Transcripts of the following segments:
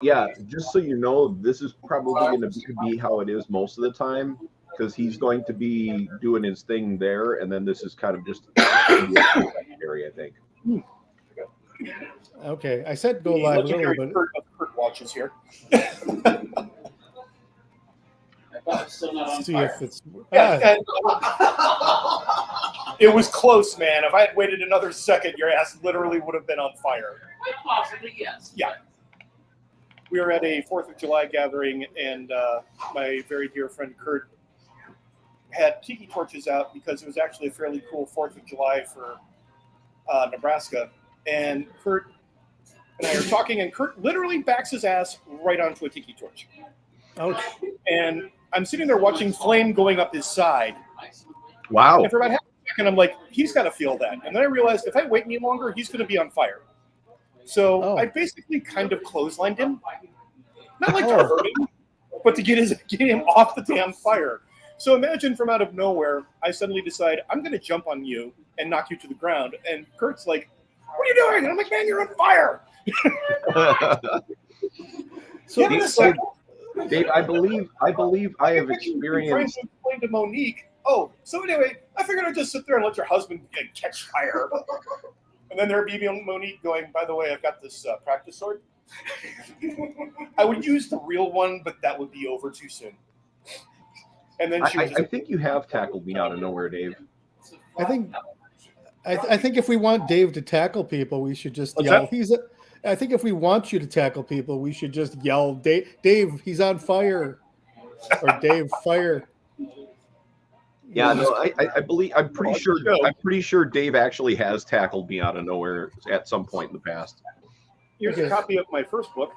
Yeah, just so you know, this is probably going to be how it is most of the time because he's going to be doing his thing there, and then this is kind of just going to be a secondary, I think. Okay, I said go The live early, legendary but Kurt watches here. Still not on see fire. if it's Yeah, and, it was close, man. If I had waited another second, your ass literally would have been on fire. Quite possibly, yes. Yeah. We were at a 4th of July gathering, and my very dear friend Kurt had tiki torches out because it was actually a fairly cool 4th of July for Nebraska. And Kurt and I are talking, and Kurt literally backs his ass right onto a tiki torch. ouch. And I'm sitting there watching flame going up his side. Wow. And for about half a second, I'm like, he's got to feel that. And then I realized if I wait any longer, he's going to be on fire. So I basically kind of clotheslined him. Not like to hurt him, but to get him off the damn fire. So imagine from out of nowhere, I suddenly decide I'm going to jump on you and knock you to the ground. And Kurt's like, what are you doing? And I'm like, man, you're on fire. So, Dave, I believe I have experienced. Trying to explain to Monique. Oh, so anyway, I figured I'd just sit there and let your husband catch fire. And then there'd be Monique going, by the way, I've got this practice sword. I would use the real one, but that would be over too soon. And then she I think you have tackled me out of nowhere, Dave. I think if we want Dave to tackle people, we should just yell. I think if we want you to tackle people, we should just yell, Dave, he's on fire, or Dave, fire. Yeah, no, I'm pretty sure Dave actually has tackled me out of nowhere at some point in the past. Here's a copy of my first book,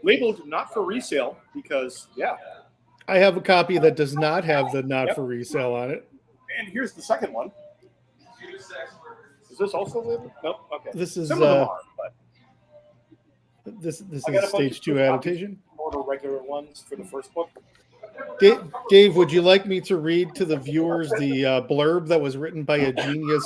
labeled not for resale because, I have a copy that does not have the not for resale on it. And here's the second one. Is this also labeled? Nope. Okay. This is some of them are, but this is stage 2 adaptation. Order regular ones for the first book. Dave, would you like me to read to the viewers the blurb that was written by a genius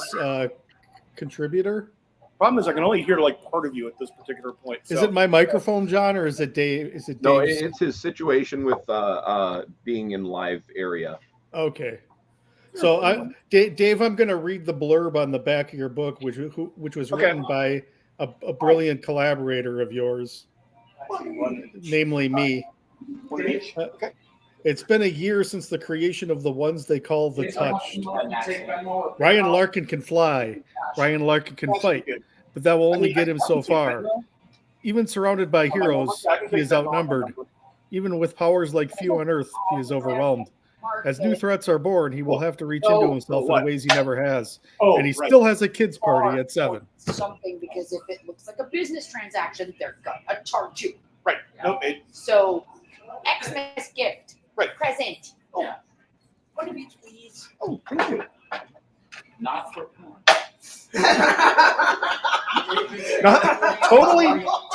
contributor? Problem is, I can only hear like part of you at this particular point. So. Is it my microphone, John, or is it Dave? Is it Dave? No, it's his situation with being in live area. Okay. So, Dave, I'm going to read the blurb on the back of your book, which was written by a brilliant collaborator of yours, namely me. It's been a year since the creation of the ones they call the Touched. Ryan Larkin can fly. Ryan Larkin can fight, but that will only get him so far. Even surrounded by heroes, he is outnumbered. Even with powers like few on Earth, he is overwhelmed. As new threats are born, he will have to reach into himself in ways he never has. And he still has a kids' party at 7. Something, because if it looks like a business transaction, they're gonna charge you. Right. No, so, Xmas gift. Right. Present. Oh. One of each, please. Oh, thank you. Not for porn.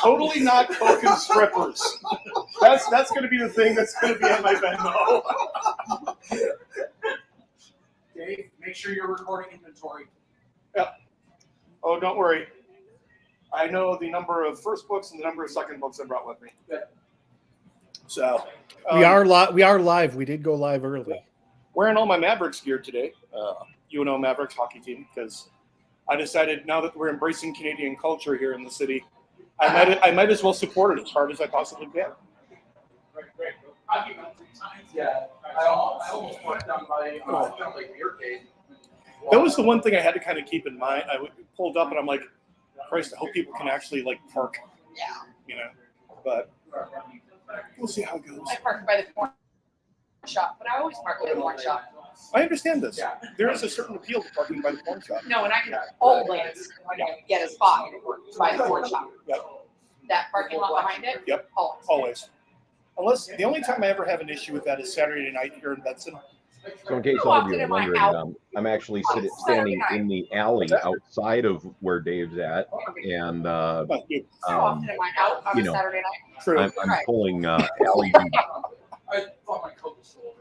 Totally not Coke and strippers. That's going to be the thing that's going to be on my Venmo. Dave, make sure you're recording inventory. Yeah. Oh, don't worry. I know the number of first books and the number of second books I brought with me. Yeah. So we are live. We did go live early. Wearing all my Mavericks gear today. UNO Mavericks hockey team, because I decided now that we're embracing Canadian culture here in the city, I might as well support it as hard as I possibly can. Great. Yeah, I almost went down my beer case. That was the one thing I had to kind of keep in mind. I pulled up and I'm like, Christ, I hope people can actually like park. Yeah. You know, but we'll see how it goes. I parked by the porn shop, but I always park by the porn shop. I understand this. There is a certain appeal to parking by the porn shop. No, and I can always get a spot by the porn shop. Yep. That parking lot behind it? Yep. Always. Unless the only time I ever have an issue with that is Saturday night here in Benson. So in case all of you are wondering, I'm actually standing in the alley outside of where Dave's at, and How often am I out on a Saturday night? True. I'm pulling alley. I thought my coat was still over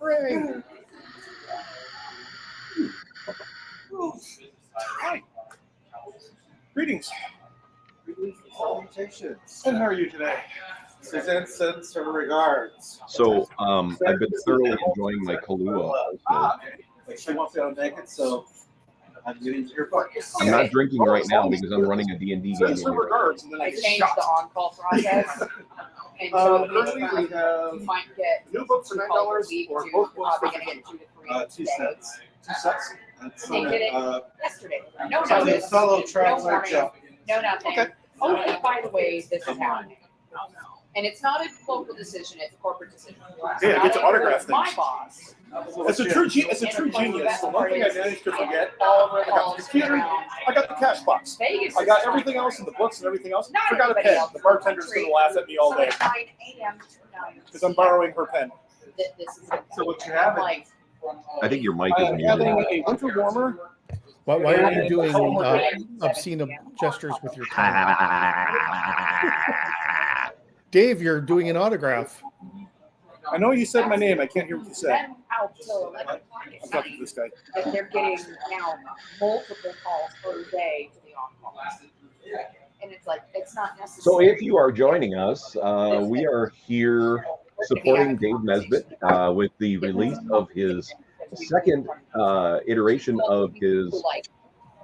Hooray. Greetings. Salutations. And how are you today? Suzanne sends her regards. So I've been thoroughly enjoying my Kahlua. Also. Like she wants to make it, so I'm getting your focus. I'm not drinking right now because I'm running a D&D game. Sends her regards, and then I I get changed shot. the on-call process. And so Currently we you have might get New book for two $9 calls a week or to both books probably for gonna get 2 to 3 2 today. cents. 2 cents. That's They did it yesterday. No So the notice, fellow no traveler warning, Joe. no nothing. Okay. Oh, by the way, this is happening. And it's not a local decision, it's a corporate decision. Yeah, get to autograph My things. boss. It's a true genius. The one thing I managed to forget, All of I our got the calls computer, around. I got the cash box. Vegas. I got everything else in the books and everything else. Not Forgot a everybody pen. else The in bartender's country. gonna laugh at me all day So at 9 a.m. to 9 because I'm borrowing her pen. This is So what you have like, I think your mic I is am muted. having a winter warmer. Why are you doing obscene gestures with your tongue? Dave, you're doing an autograph. I know you said my name. I can't hear what you said. then out till 11 o'clock I'm at talking to night. this guy. And they're getting now multiple calls per day to the on-call. And it's like, it's not necessary. So if you are joining us, we are here supporting Dave Nesbit with the release of his second iteration of his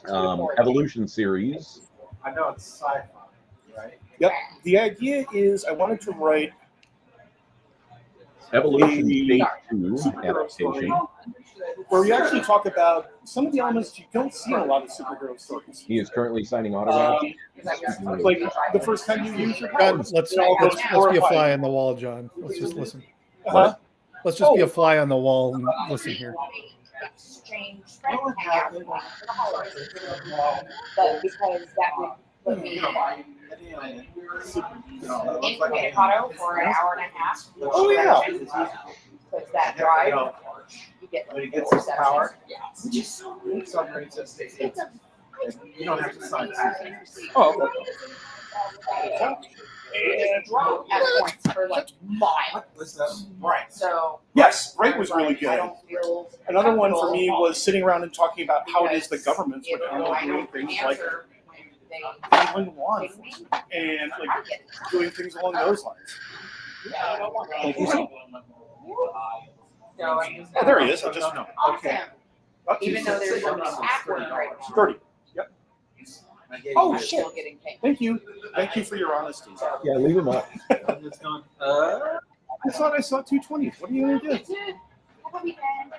Evolution series. I know it's sci-fi, right? Yep. The idea is I wanted to write Evolution The Stage 2 superhero story adaptation. where we actually talk about some of the elements you don't see in a lot of superhero stories. He is currently signing autographs. Like the first time you use your John, powers. let's It all goes be a horrifying. fly on the wall, John. Let's just listen. Uh-huh. Let's just be a fly on the wall and listen here. Exchange friend hangout for the holidays. But because that would put me incommunicado for an hour and a half. Oh, yeah. Because that drive, you get When he like gets 4 his power, sections. Which is so weird. submarines It's a you don't have to sign Susan. Oh, and drop at points for like miles. What's that? Right. So yes, Bright was really I good. don't feel Another one for me was sitting around and talking about how it is the governments would handle I doing don't things like answer when handling law they enforcement and like doing things along those lines. Like, you see? Oh, there he is. I just know. Okay. Even though there's an awkward right now. 30. I gave Oh, you shit. Still getting paid. Thank you. Thank you for your honesty. Yeah, leave him up. I'm just going, I thought I saw 220s. What are you going to do? Dude, have a weekend.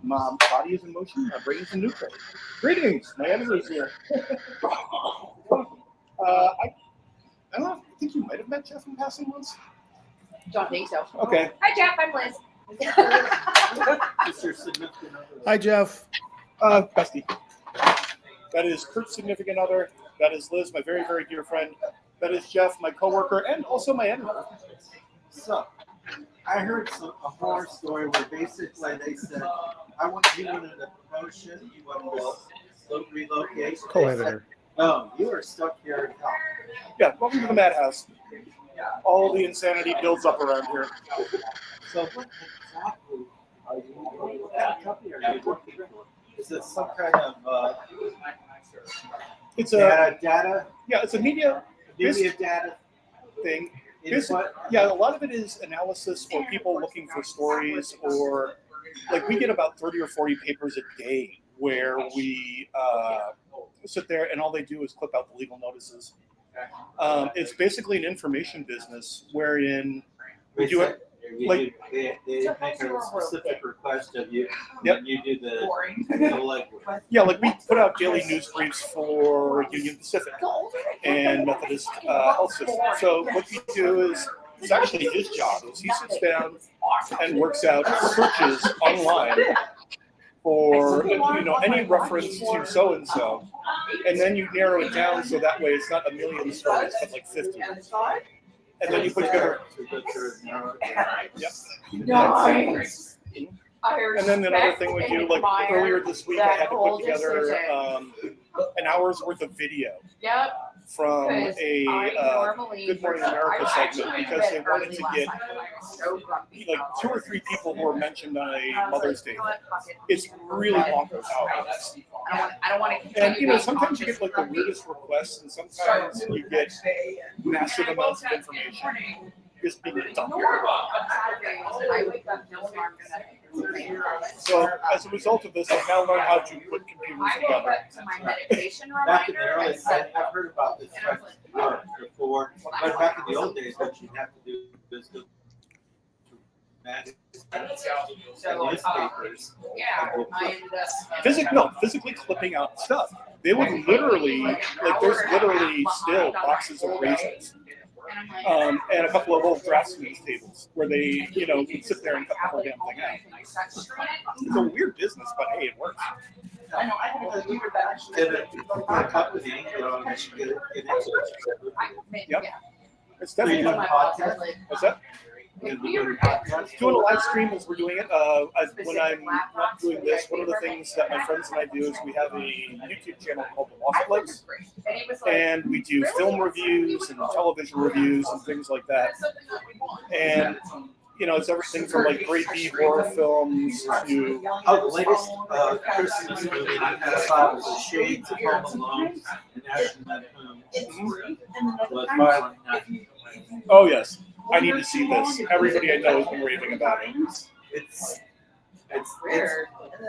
My body is in motion. I'm bringing some new credit. Greetings. My editor is here. I don't know. I think you might have met Jeff in passing once. Don't think so. Okay. Hi, Jeff. I'm Liz. is your significant other? Hi, Jeff. Bestie. That is Kurt's significant other. That is Liz, my very, very dear friend. That is Jeff, my coworker, and also my editor. So, I heard a horror story where basically they said, I want you wanted a promotion, you wanted to relocate. Co-editor. No, you are stuck here in hell. Yeah, welcome to the Madhouse. All the insanity builds up around here. So what exactly are you, what kind of company are you working with? Is it some kind of It's a data, yeah, it's a media data thing. input? Yeah, a lot of it is analysis for people looking for stories, or like we get about 30 or 40 papers a day where we sit there and all they do is clip out the legal notices. It's basically an information business wherein we do it. Like they make a specific request of you. Yep. And you do the legwork. Yeah, like we put out daily news briefs for Union Pacific and Methodist Health System. So what we do is, it's actually his job, is he sits down and works out searches online for any reference to so and so, and then you narrow it down so that way it's not a million stories, but like 50. And then you put together. Yep. Nice. And then another thing we do, like earlier this week, I had to put together an hour's worth of video from a Good Morning America segment because they wanted to get so grumpy. like 2 or 3 people who were mentioned on a Mother's Day. It's really bonkers how it is. I don't want to. And you know, sometimes you get like the weirdest requests, and sometimes you get massive amounts of information just being dumped. I wake up no alarm. So as a result of this, I've now learned how to put computers together. My medication Back in the reminder. early days, I've heard about this before, but back in the old days, what you'd have to do is go to newspapers. Yeah, I ended up. Physically clipping out stuff. They would literally, like, there's literally still boxes of raisins. And a couple of old draftsman's tables where they, you know, can sit there and cut the whole damn thing out. It's a weird business, but hey, it works. I know. I think we were that actually. And a company, you know, you should get it. Yep. It's So you definitely. do podcast? What's that? Doing a live stream as we're doing it. When I'm not doing this, one of the things that my friends and I do is we have a YouTube channel called The Lost Place, and we do film reviews and television reviews and things like that. And you know, it's everything from like grade B horror films to Oh, the latest Christmas movie that I saw was The Shades of Home Alone and National was Violent Night. oh yes, I need to see this. Everybody I know has been raving about it. It's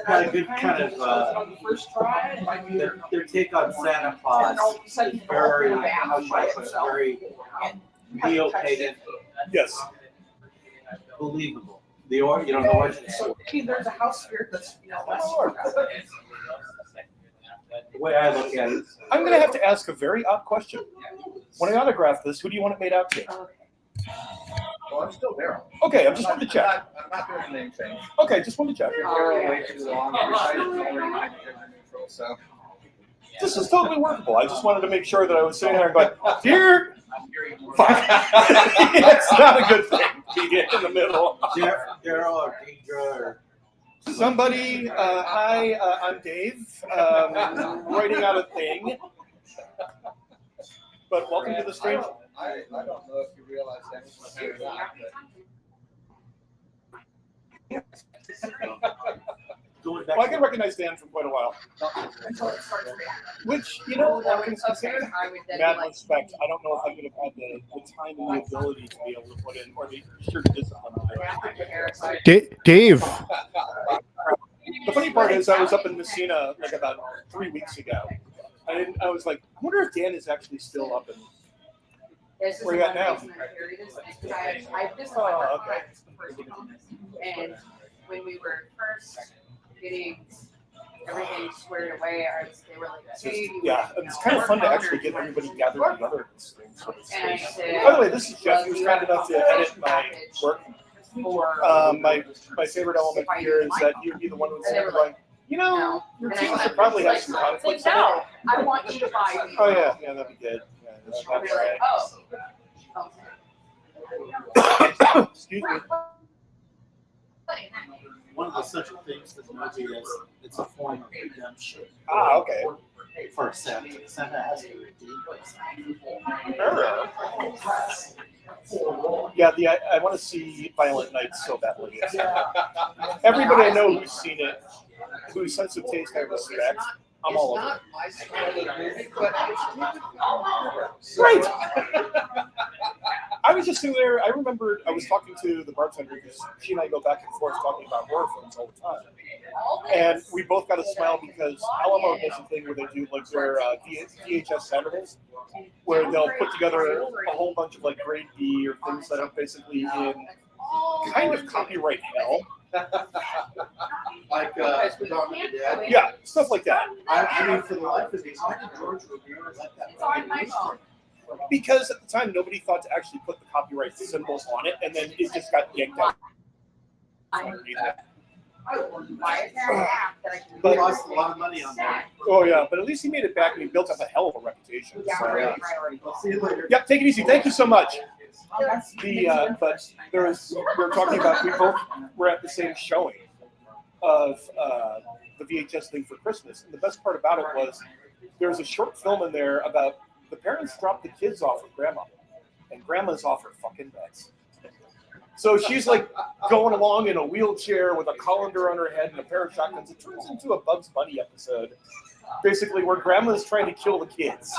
got a good kind of their take on Santa Claus is very, how should I put it, very neo-pagan, Yes. believable. The origin story. There's a house spirit that's The way I look at it, I'm gonna have to ask a very odd question. When I autograph this, who do you want it made out to? Well, I'm still there. Okay, I just wanted to check. I'm not doing the name change. Okay, just wanted to check. You're there way too long. Your site is already neutral, so. This is totally workable. I just wanted to make sure that I was sitting there and going, dear, fuck. It's not a good thing to get in the middle. Daryl or Deidre or Somebody, hi, I'm Dave, writing out a thing. But welcome to the strange. I don't know if you realize that or not. going back. Well, I can recognize Dan from quite a while. Which, you know, all things considered, mad respect. I don't know if I could have had the time and the ability to be able to put in, or the sheer discipline to do it. Dave. The funny part is, I was up in Messina like about 3 weeks ago. I was like, I wonder if Dan is actually still up in. Where you at now? Oh, okay. And when we were first getting everything squared away, they were like, hey, Yeah, and it's kind of fun to actually get everybody gathered together in this thing. Sort of and I space. said, By the way, this is Jeff. He was kind enough to edit my work. My favorite element here is that you'd be the one who's going, you know, your team should probably have some conflicts in it. no, I want you to buy me. Oh yeah, yeah, that'd be good. Yeah, that's right. Oh. Excuse me. One of the central themes of the movie is it's a form of redemption. Ah, okay. For Santa. Santa has to redeem himself. Yeah, I want to see Violent Night so badly. Everybody I know who's seen it, whose sense of taste I respect, I'm all over it. Right. I was just sitting there. I remembered I was talking to the bartender because she and I go back and forth talking about horror films all the time. And we both got a smile because Alamo does a thing where they do like their VHS Saturdays, where they'll put together a whole bunch of like grade B or things that are basically in kind of copyright hell. Like Dawn of the Dead. Yeah, stuff like that. I mean, for the life of me, how did George Romero let that go? Because at the time nobody thought to actually put the copyright symbols on it, and then it just got yanked out. He lost a lot of money on that. Oh yeah, but at least he made it back and he built up a hell of a reputation. So. Yeah. See you later. Yep, take it easy. Thank you so much. But we were talking about, we both were at the same showing of the VHS thing for Christmas, and the best part about it was there was a short film in there about the parents dropped the kids off with grandma, and grandma's off her fucking nuts. So she's like going along in a wheelchair with a colander on her head and a pair of shotguns. It turns into a Bugs Bunny episode, basically where grandma's trying to kill the kids.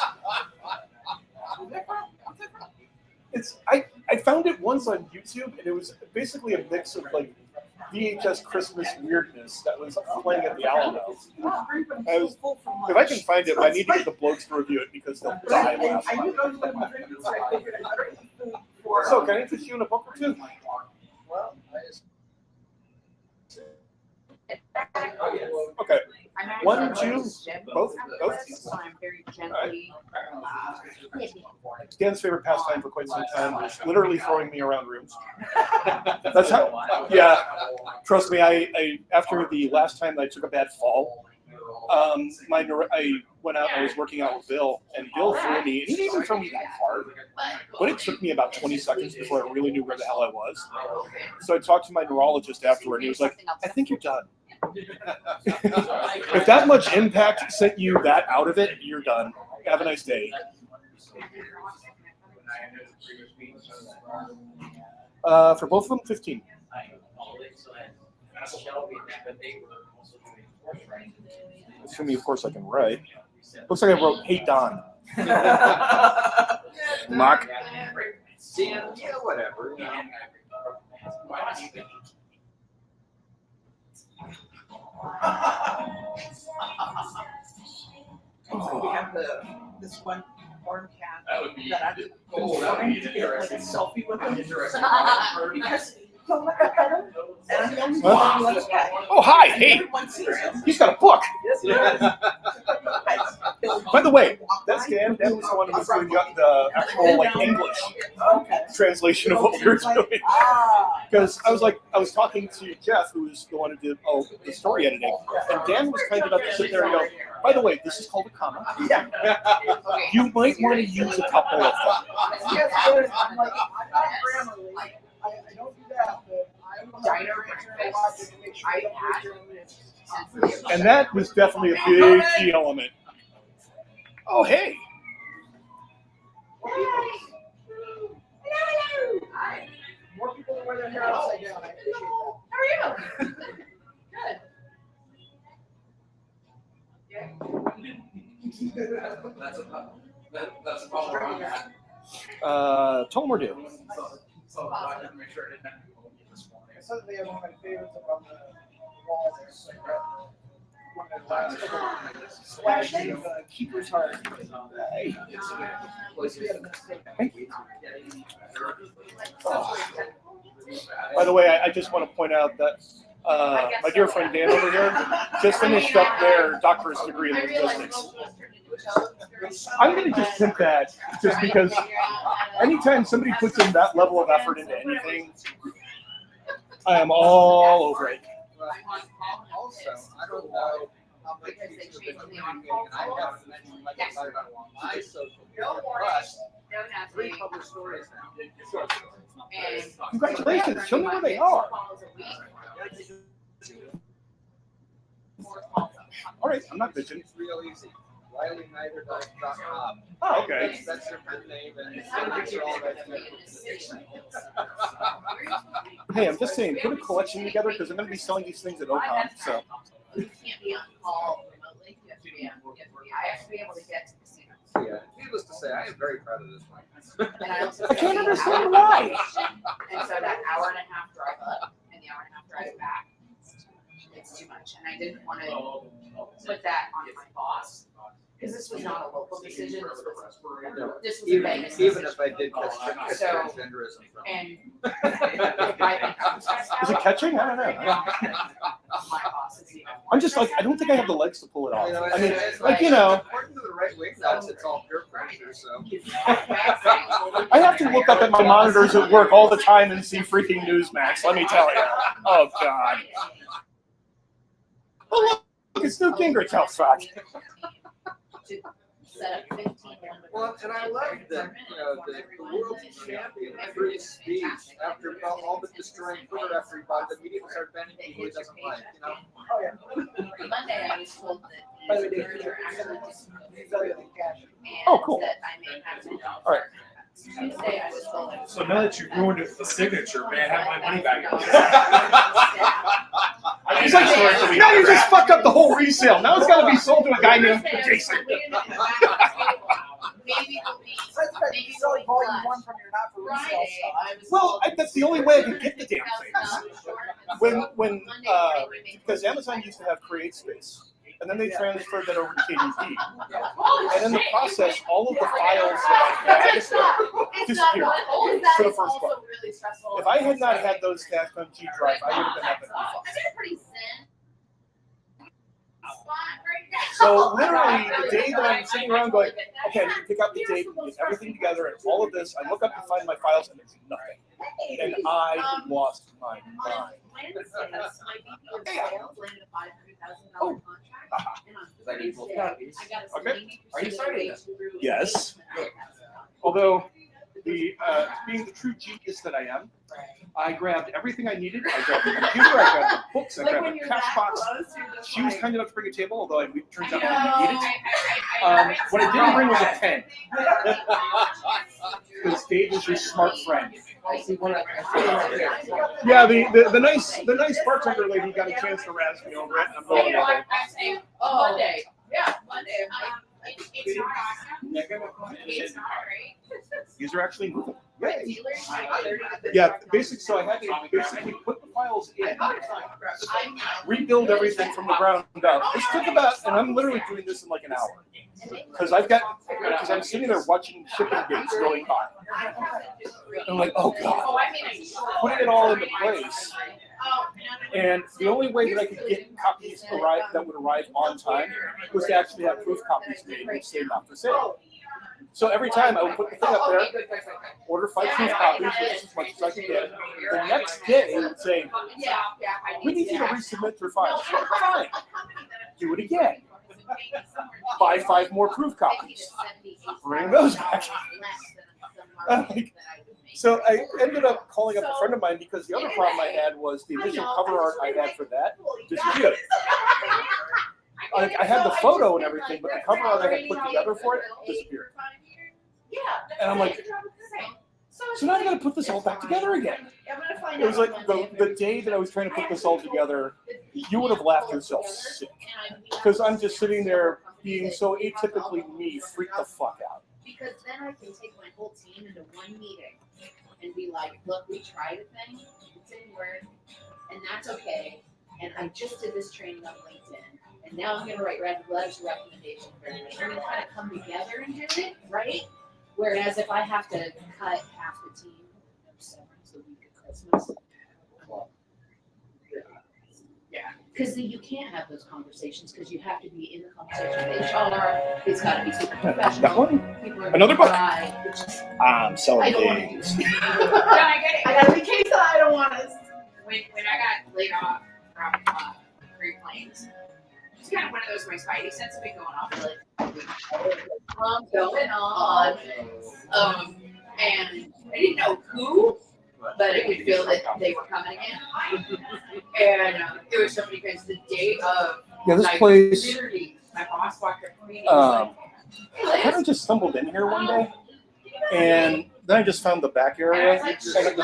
I found it once on YouTube, and it was basically a mix of like VHS Christmas weirdness that was playing at the Alamo. If I can find it, I need to get the blokes to review it because they'll die laughing. So, can I interest you in a book or two? Okay. One, two, both. So I'm very gently. Dan's favorite pastime for quite some time was literally throwing me around rooms. That's how. Yeah, trust me. I after the last time I took a bad fall, I went out. I was working out with Bill, and Bill threw me. He didn't even throw me that hard, but it took me about 20 seconds before I really knew where the hell I was. So I talked to my neurologist afterward, and he was like, "I think you're done. If that much impact sent you that out of it, you're done. Have a nice day." For both of them, 15. Assuming, of course, I can write. Looks like I wrote "Hey Don." Mock. Yeah, whatever. So we have this one horn cat That would be. that I did Oh, that would be to get like a selfie with him. interesting. Because he'll let her pet him, and I'm the only one who lets pet. Oh, hi. Hey, Everyone sees him. he's got a book. He'll By the way, walk that's by. Dan. Dan was the one who was doing the actual like English Okay. translation of what we were doing. Ah. Because I was talking to Jeff, who was the one who did the story editing, and Dan was kind enough to sit there and go, "By the way, this is called a comma. Yeah. You might want to use a couple of them." Yes, but I'm like, I'm not Grammarly. I don't do that, but I'm Dynamic to make sure I don't lose your image. And that was definitely a big key element. Oh, hey. More people wear their hair upside down. I appreciate that. How are you? Good. That's a problem around that. Tell them we're due. So I had to make sure I didn't have to go this morning. I saw that they have one of my favorites up on the wall there. So one of the last slashing of Keeper's Heart. Hey. Thank you. By the way, I just want to point out that my dear friend Dan over here just finished up their doctorate degree in linguistics. I'm going to just hint that just because anytime somebody puts in that level of effort into anything, I am all over it. Also, I don't know how much people have been communicating, and I haven't mentioned much about it on my social media, but 3 published stories now. Congratulations. Show me where they are. All right, I'm not bitching. It's real easy. RileyNider.com. Oh, okay. That's their pen name, and these are all that. Hey, I'm just saying, put a collection together because I'm going to be selling these things at OCON. So. You can't be on call remotely. You have to be I have to be able to get to the casino. Yeah, needless to say, I am very proud of this one. And I also I can't understand why. And so that hour and a half drive up and the hour and a half drive back, it's too much. And I didn't want to put that on my boss because this was not a local decision. This was a Vegas Even decision. if I did catch So- transgenderism from And if I Is it catching? I don't know. my boss is even. I'm just like, I don't think I have the legs to pull it off. You know, I mean, it's like, you know, according to the right wing nuts, it's all peer pressure, so. I have to look up at my monitors at work all the time and see freaking Newsmax, let me tell you. Oh, God. Oh, look, it's Newt Gingrich. Oh, fuck. Set up 15 Well, and I love that, you know, the world champion of free speech, after all but destroying Twitter after he bought the media started banning people he doesn't like, you know? Oh, yeah. Monday, I was told that By the these way, birds are actually these other than cash. Oh, cool. that I may have to. All right. Tuesday I was told. So now that you ruined it with the signature, may I have my money back? It's like, now you just fucked up the whole resale. Now it's got to be sold to a guy named Jason. Maybe it'll be. Maybe selling volume 1 from your not for resale shop. Well, that's the only way I could get the damn things. Because Amazon used to have Create Space, and then they transferred that over to KDP. And in the process, all of the files that I had disappeared for the first part. If I had not had those stashed on G Drive, I would have been having fun. So literally, the day that I'm sitting around going, okay, I need to pick out the date, get everything together, and all of this, I look up to find my files, and there's nothing. And I lost my mind. Oh. I need both copies. Okay. Are you signing this? Yes. Although, being the true genius that I am, I grabbed everything I needed. I grabbed the computer, I grabbed the books, I grabbed the cash box. She was kind enough to bring a table, although it turns out I didn't need it. What I didn't bring was a pen. Because Dave is your smart friend. I see one right here. Yeah, the nice bartender lady got a chance to razz me over it. I'm going with it. Monday. Yeah, Monday. It's not awesome. It's not great. These are actually moving. But dealers like 30 to Yeah, so I had to basically put the files in, rebuild everything from the ground up. This took about, and I'm literally doing this in like an hour. Because I'm sitting there watching shipping dates going by. I'm like, oh God. Putting it all into place. And the only way that I could get copies that would arrive on time was to actually have proof copies made, which say not for sale. So every time I would put the thing up there, order 5 proof copies, which is as much as I could get. The next day, it would say, we need you to resubmit your files. Fine. Do it again. Buy 5 more proof copies. Bring those back. So I ended up calling up a friend of mine because the other problem I had was the initial cover art I had for that disappeared. I had the photo and everything, but the cover art I had put together for it disappeared. And I'm like, so now I got to put this all back together again. It was like the day that I was trying to put this all together, you would have laughed yourself sick. Because I'm just sitting there being so atypically me, freak the fuck out. Because then I can take my whole team into one meeting and be like, look, we tried a thing, it didn't work, and that's okay. And I just did this training on LinkedIn, and now I'm going to write letters of recommendation for it. We're going to kind of come together and do it, right? Whereas if I have to cut half the team, severance the week of Christmas. Yeah. Because you can't have those conversations because you have to be in the conversation with HR. It's got to be super professional. People are Another book. I'm selling I don't want to things. do it. I got the case that I don't want to. When I got laid off from Great Plains, it's kind of one of those, my spidey sense have been going off going on. And I didn't know who, but it would feel that they were coming again. And it was so funny because the day of This place, my boss walked up to me and I kind of just stumbled in here one day, and then I just found the back area. It's good.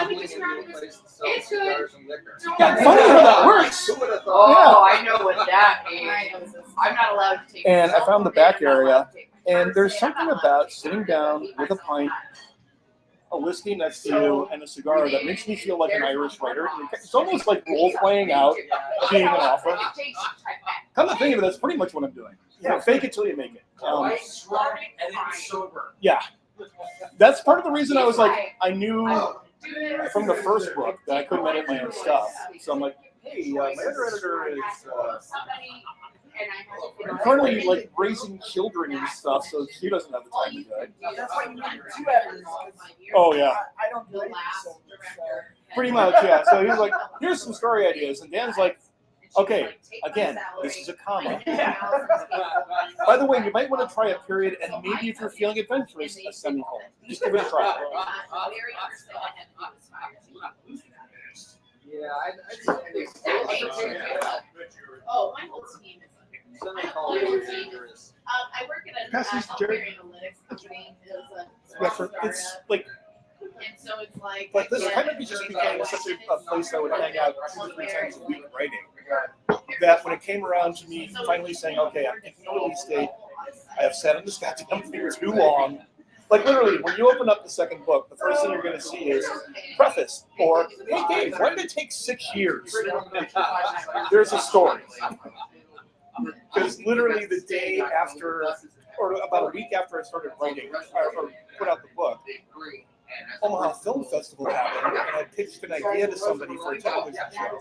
Yeah, funny how that works. Oh, I know what that means. I'm not allowed to take. And I found the back area, and there's something about sitting down with a pint, a whiskey next to you, and a cigar that makes me feel like an Irish writer. It's almost like role playing out being an author. Come to think of it, that's pretty much what I'm doing. Fake it till you make it. Yeah. That's part of the reason I was like, I knew from the first book that I couldn't edit my own stuff. So I'm like, hey, my other editor is currently like raising children and stuff, so she doesn't have the time to do it. That's why you need 2 editors. Oh yeah. I don't do it. So. Pretty much, yeah. So he's like, here's some story ideas, and Dan's like, okay, again, this is a comma. By the way, you might want to try a period, and maybe if you're feeling adventurous, a semicolon. Just give it a try. Yeah, Oh, my whole team is. I work at a Pass these to Jerry. analytics company. Yeah, it's like But this kind of just became such a place I would hang out 2 or 3 times a week writing, that when it came around to me finally saying, okay, I'm picking a release date, I have sat on this goddamn thing too long. Like literally, when you open up the second book, the first thing you're going to see is preface or, hey Dave, why did it take 6 years? There's a story. Because literally the day after, or about a week after I started writing, or put out the book, Omaha Film Festival happened, and I pitched an idea to somebody for a television show.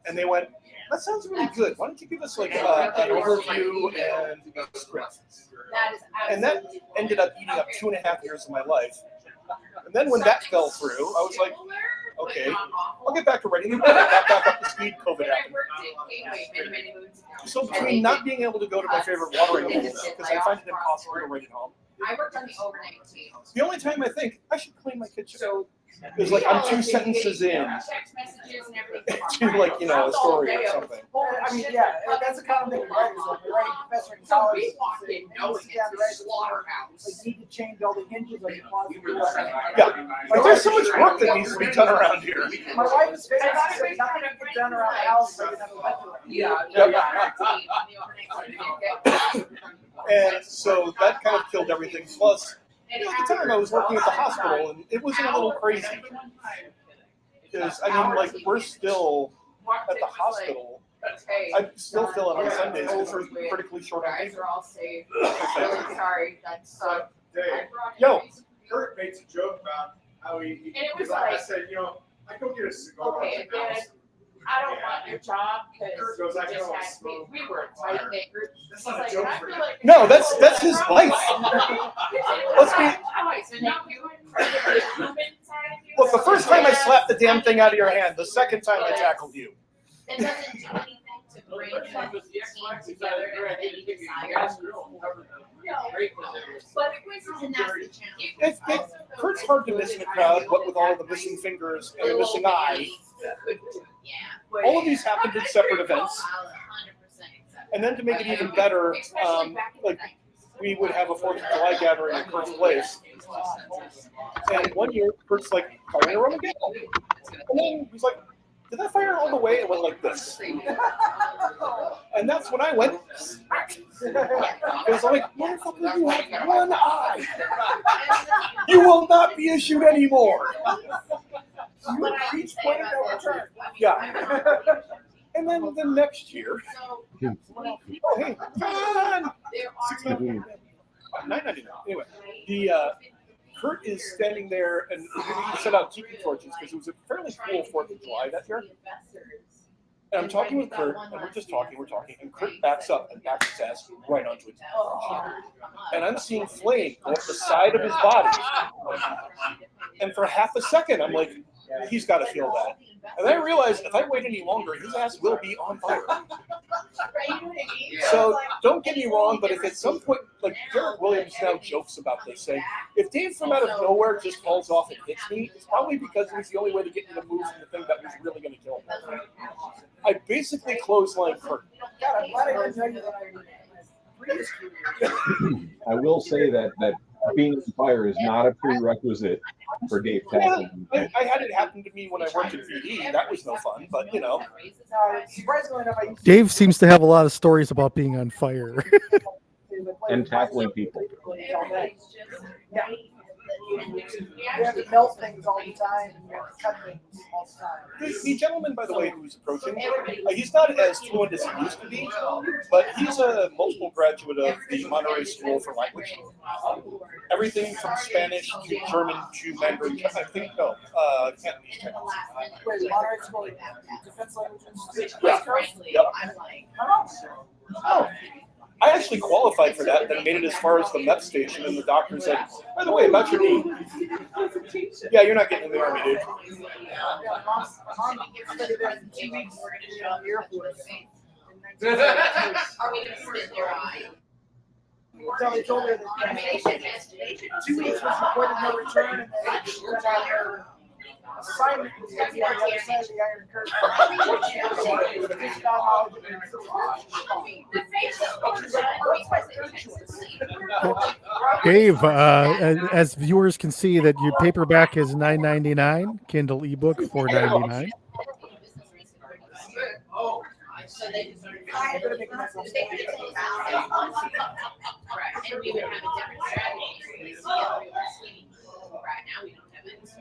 And they went, that sounds really good. Why don't you give us like an overview and a script? And that ended up eating up 2.5 years of my life. And then when that fell through, I was like, okay, I'll get back to writing the book. I got back up to speed, COVID happened. So between not being able to go to my favorite watering holes, because I find it impossible to write at home, I worked on the overnight team. the only time I think I should clean my kitchen is like I'm 2 sentences in Text messages and everything. to like, you know, a story or something. I mean, yeah, that's a common thing with writers. Like, you're writing professor in college. We walked in knowing it's a slaughterhouse. Like, you need to change all the hinges on your closet. Yeah, like there's so much work that needs to be done around here. My wife is famous for saying nothing to get done around the house. So you have a And so that kind of killed everything. Plus, you know, at the time I was working at the hospital, and it was a little crazy. Because, I mean, like, we're still at the hospital. I'm still filling on Sundays because we're critically short on Guys paper. are all safe. Really sorry. That sucked. Yo. Kurt makes a joke about how he And it was I like- said, you know, I go get a cigar. Okay, at the house. again, I don't want your job because Kurt goes, I we can just always had, smoke we were fire. tight knit group. That's He's not a like, joke I for feel you. like No, that's his life. Let's be- be. Look, the first time I slapped the damn thing out of your hand, the second time I tackled you. It doesn't do anything to bring the team together and any desires. But and that's the challenge. Kurt's hard to miss in a crowd, what with all the missing fingers and the missing eye. Yeah. All of these happened at separate events. And then to make it even better, like we would have a 4th of July gathering at Kurt's place. And one year, Kurt's like, firing a rum again. And then he's like, did that fire all the way? It went like this. And that's when I went, because I'm like, motherfucker, you have one eye. You will not be issued anymore. You each point no return. Yeah. And then the next year, oh, hey, come on. $6.99. Anyway, the Kurt is standing there, and we set out tiki torches because it was a fairly cool 4th of July that year. And I'm talking with Kurt, and we're talking, and Kurt backs up and backs his ass right onto it. And I'm seeing flame go up the side of his body. And for half a second, I'm like, he's got to feel that. And then I realized if I wait any longer, his ass will be on fire. So don't get me wrong, but if at some point, like Derek Williams now jokes about this, saying, if Dave from out of nowhere just falls off and hits me, it's probably because it was the only way to get me to move from the thing that was really going to kill me. I basically clotheslined Kurt. God, I'm glad I didn't know you that I previous career. I will say that being on fire is not a prerequisite for Dave tackling. I had it happen to me when I worked at VD. That was no fun, but you know. Surprisingly enough, I used to Dave seems to have a lot of stories about being on fire. And tackling people. Yeah. You have to melt things all the time, and you have to cut things all the time. The gentleman, by the way, who's approaching, he's not as fluent as he used to be, but he's a multiple graduate of the Monterey School for Language. Everything from Spanish to German to Mandarin. I think, no, Cantonese. Wait, Monterey School, Defense Languages? Yeah. Yep. Oh. I actually qualified for that, then made it as far as the MEP station, and the doctor said, by the way, about your knee. Yeah, you're not getting in the Army, dude. Yeah, Mom studied there for 2 weeks in the Air Force. Are we going to split their eye? So they told her that 2 weeks was reported no return, and then she went out there Simon was gonna be on the other side of the Iron Curtain. He's got all the Dave, as viewers can see that your paperback is $9.99, Kindle ebook $4.99. So they I'm gonna make myself right, and we would have a different strategy. So right now we don't have it. So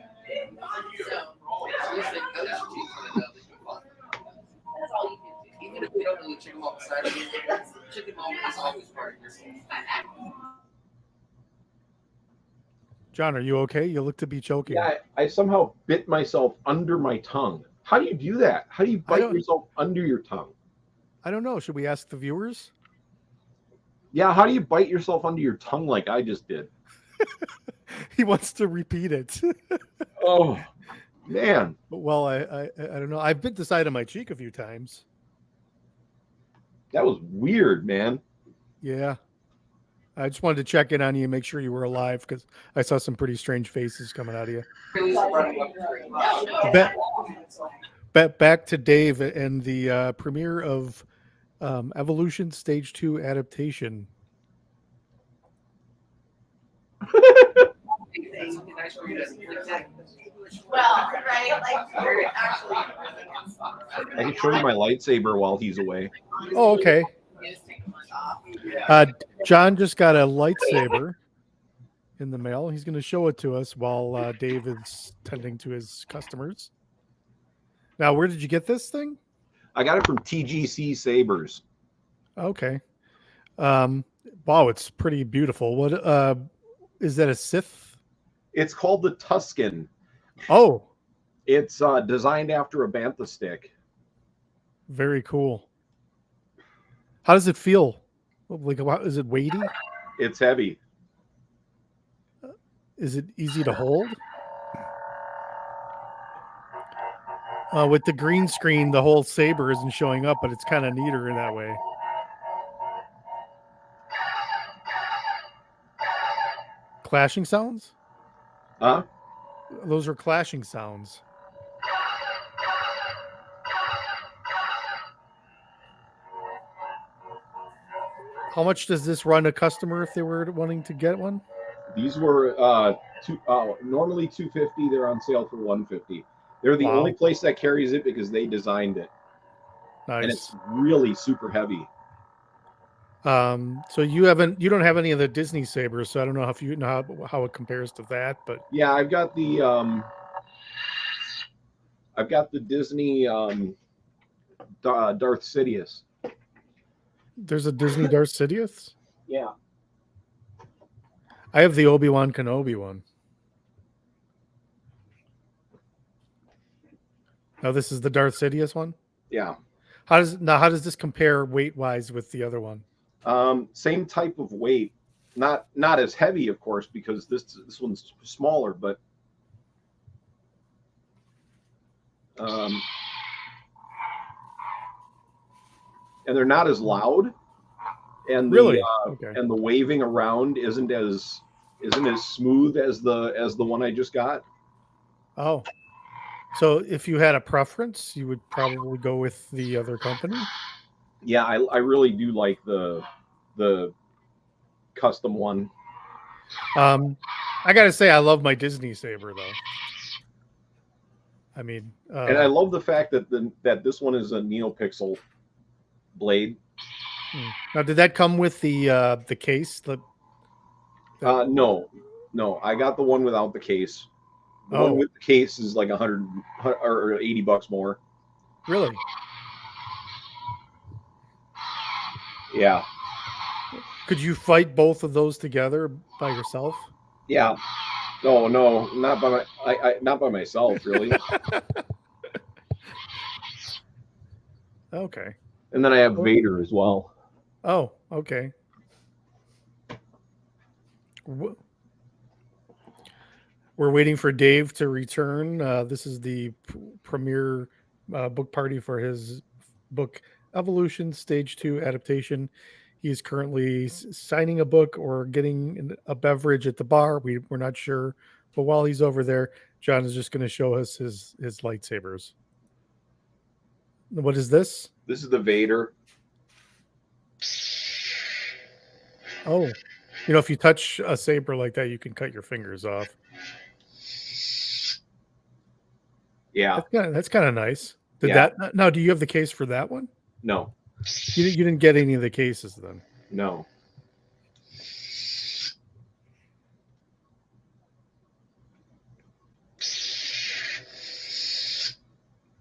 That's all you can do. even if we don't really chicken off the side of it, chicken moment is always part of your scene. John, are you okay? You look to be choking. Yeah, I somehow bit myself under my tongue. How do you do that? How do you bite yourself under your tongue? I don't know. Should we ask the viewers? Yeah, how do you bite yourself under your tongue like I just did? He wants to repeat it. Oh, man. Well, I don't know. I've bit the side of my cheek a few times. That was weird, man. Yeah. I just wanted to check in on you and make sure you were alive because I saw some pretty strange faces coming out of you. Back to Dave and the premiere of Evolution Stage 2 Adaptation. Well, right, like we're actually. I can show you my lightsaber while he's away. Oh, okay. John just got a lightsaber in the mail. He's going to show it to us while Dave is tending to his customers. Now, where did you get this thing? I got it from TGC Sabers. Okay. Wow, it's pretty beautiful. What is that, a Sith? It's called the Tuscan. Oh, it's designed after a bantha stick. Very cool. How does it feel? Like, is it weighty? It's heavy. Is it easy to hold? With the green screen, the whole saber isn't showing up, but it's kind of neater in that way. Clashing sounds? Huh? Those are clashing sounds. How much does this run a customer if they were wanting to get one? These were normally $250. They're on sale for $150. They're the only place that carries it because they designed it. Nice. And it's really super heavy. So you don't have any of the Disney sabers, so I don't know if you know how it compares to that, but yeah, I've got the Disney Darth Sidious. There's a Disney Darth Sidious? Yeah. I have the Obi-Wan Kenobi one. Now this is the Darth Sidious one? Yeah. How does this compare weight-wise with the other one? Same type of weight. Not as heavy, of course, because this one's smaller, but and they're not as loud. And really? And the waving around isn't as smooth as the one I just got. Oh. So if you had a preference, you would probably go with the other company? Yeah, I really do like the custom one. I gotta say, I love my Disney saber though. I mean, and I love the fact that that this one is a NeoPixel blade. Now, did that come with the case? No, I got the one without the case. The one with the case is like $100 or $80 more. Really? Yeah. Could you fight both of those together by yourself? Yeah. No, not by myself, really. Okay. And then I have Vader as well. Oh, okay. We're waiting for Dave to return. This is the premiere book party for his book Evolution Stage 2 Adaptation. He's currently signing a book or getting a beverage at the bar. We're not sure. But while he's over there, John is just going to show us his lightsabers. What is this? This is the Vader. Oh, if you touch a saber like that, you can cut your fingers off. Yeah. That's kind of nice. Yeah. Now, do you have the case for that one? No. You didn't get any of the cases then? No.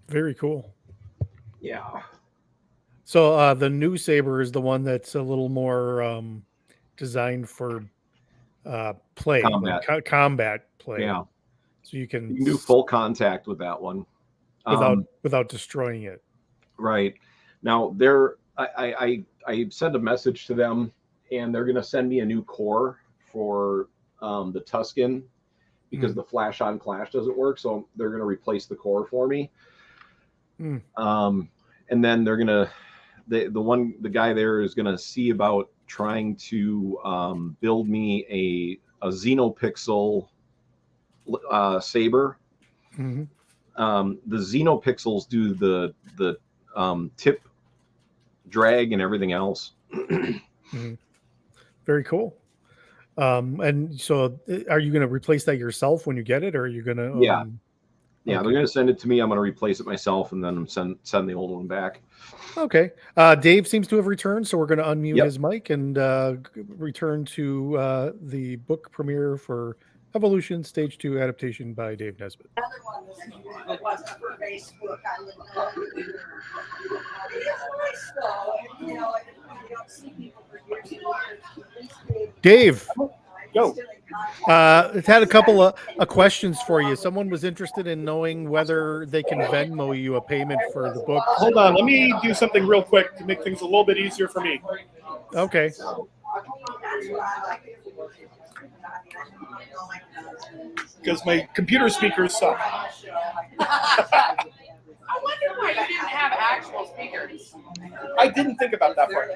Very cool. Yeah. So the new saber is the one that's a little more designed for play, Combat. like combat play. Yeah. So you can do full contact with that one without destroying it. Right. Now I sent a message to them, and they're going to send me a new core for the Tuscan because the flash on clash doesn't work. So they're going to replace the core for me. And then they're going to, the guy there is going to see about trying to build me a Xenopixel saber. The Xenopixels do the tip drag and everything else. Very cool. And so are you going to replace that yourself when you get it, or are you going to yeah, they're going to send it to me. I'm going to replace it myself, and then send the old one back. Okay. Dave seems to have returned, so we're going to unmute his mic and return to the book premiere for Evolution Stage 2 Adaptation by Dave Nesbit. Another one was for Facebook. I looked up. It is nice though. You don't see people for years and years. Dave, Go. I've had a couple of questions for you. Someone was interested in knowing whether they can Venmo you a payment for the book. Hold on, let me do something real quick to make things a little bit easier for me. Okay. Because my computer speakers suck. I wonder why you didn't have actual speakers. I didn't think about that part.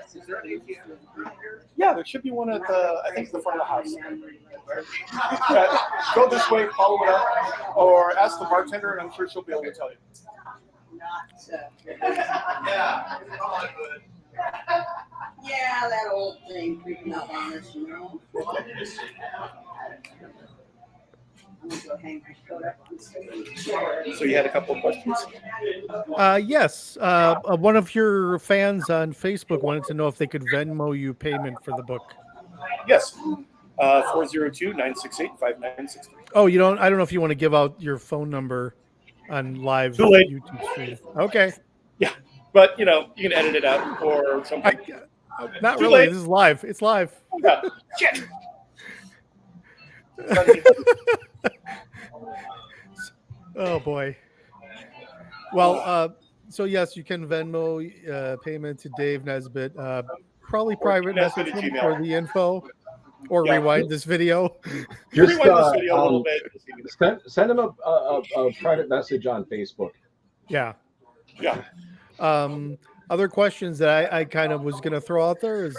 Yeah, there should be one at I think, the front of the house. Go this way, follow it up, or ask the bartender, and I'm sure she'll be able to tell you. Yeah, that old thing creeping up on us, I'm gonna go hang my coat up on stage. So you had a couple of questions? Yes. One of your fans on Facebook wanted to know if they could Venmo you payment for the book. Yes. 402-968-5963. Oh, I don't know if you want to give out your phone number on live Too late. YouTube stream. Okay. Yeah, but you can edit it out or something. Not Too really. late. This is live. It's live. Yeah. Shit. Oh boy. Well, so yes, you can Venmo payment to Dave Nesbit. Probably private Nesbit message at him Gmail. for the info, or Yeah. rewind this video. Just Rewind this video a little bit. send him a private message on Facebook. Yeah. Yeah. Other questions that I kind of was going to throw out there is,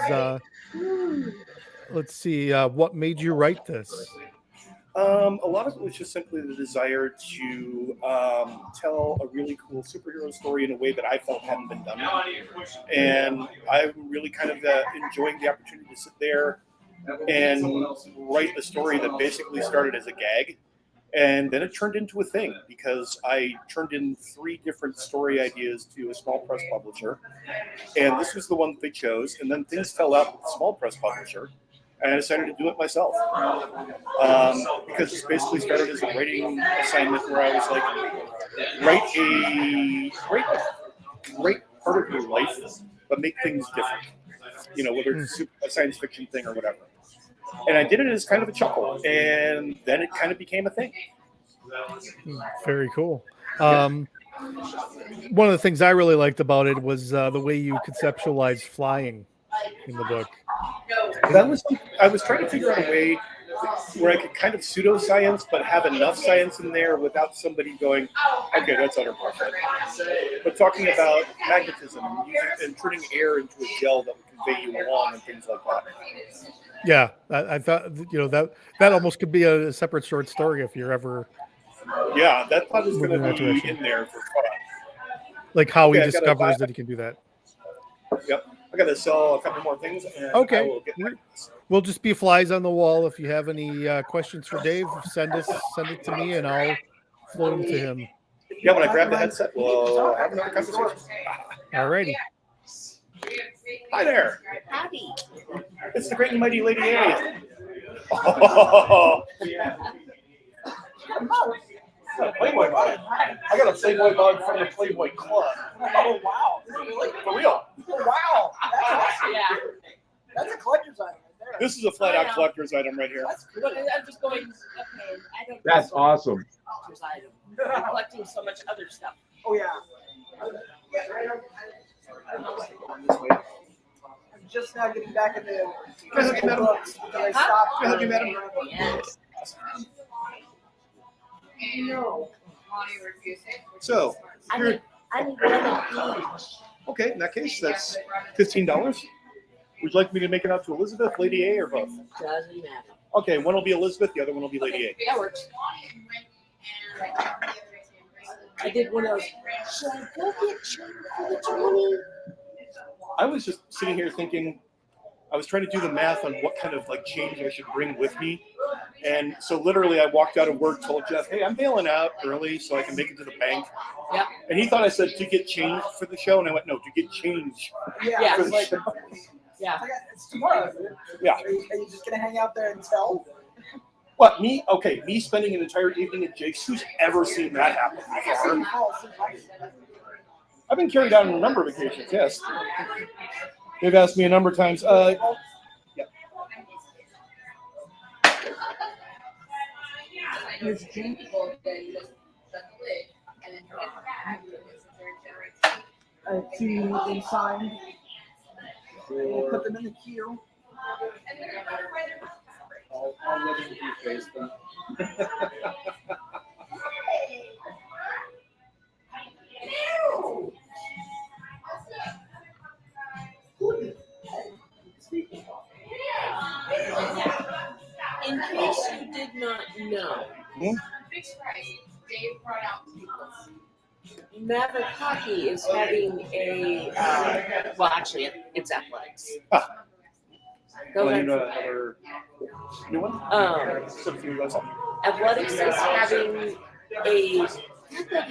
let's see, what made you write this? A lot of it was just simply the desire to tell a really cool superhero story in a way that I felt hadn't been done. And I'm really kind of enjoying the opportunity to sit there and write a story that basically started as a gag. And then it turned into a thing because I turned in 3 different story ideas to a small press publisher. And this was the one that they chose. And then things fell out with the small press publisher. And I decided to do it myself. Because it basically started as a writing assignment where I was like, write a great part of your life, but make things different. Whether it's a science fiction thing or whatever. And I did it as kind of a chuckle, and then it kind of became a thing. Very cool. One of the things I really liked about it was the way you conceptualized flying in the book. I was trying to figure out a way where I could kind of pseudoscience, but have enough science in there without somebody going, okay, that's utter bullshit. But talking about magnetism and turning air into a gel that would convey you along and things like that. Yeah, I thought that almost could be a separate short story if you're ever Yeah, that thought is going Moving in to that be direction. in there for fun. Like how Okay, he I gotta discovers buy- that he can do that. Yep. I got to sell a couple more things, and I Okay. will get back. We'll just be flies on the wall. If you have any questions for Dave, send it to me, and I'll float them to him. Yeah, when I grab the headset, we'll have another conversation. Alrighty. Hi there. Howdy. It's the great and mighty Lady A. Oh, Playboy bug. I got a Playboy bug from the Playboy Club. Oh, wow. Really? For real. Oh, wow. That's awesome. Yeah. That's a collector's item right there. This is a flat out collector's item right here. That's But I'm just going, okay, I don't. That's awesome. Collector's item. I'm collecting so much other stuff. Oh, yeah. I'm just now getting back into physical books because I stopped. Can I help you, madam? Yes. No. Monty refused it. So, here, I'm gonna okay, in that case, that's $15. Would you like me to make it out to Elizabeth, Lady A, or both? Doesn't matter. Okay, one will be Elizabeth, the other one will be Lady A. That works. I did one of those. Should I go get change for the 20? I was just sitting here thinking, I was trying to do the math on what kind of like change I should bring with me. And so literally I walked out of work, told Jeff, hey, I'm bailing out early so I can make it to the bank. Yep. And he thought I said to get change for the show. And I went, no, to get change Yeah. for the Like, show. yeah. It's tomorrow, isn't it? Yeah. Are you just going to hang out there and tell? What, me? Okay, me spending an entire evening at Jake's. Who's ever seen that happen before? I've been carried out on a number of occasions, yes. They've asked me a number of times. Yeah. There's people that just shut the lid and then turn it back. To be signed. We'll put them in the queue. I'll let you face them. In case you did not know, Fixed price. Dave brought out tables. Maverick Hockey is having a, well, actually, it's athletics. Go Want to ahead. another new one? So if you guys have- Athletics is having a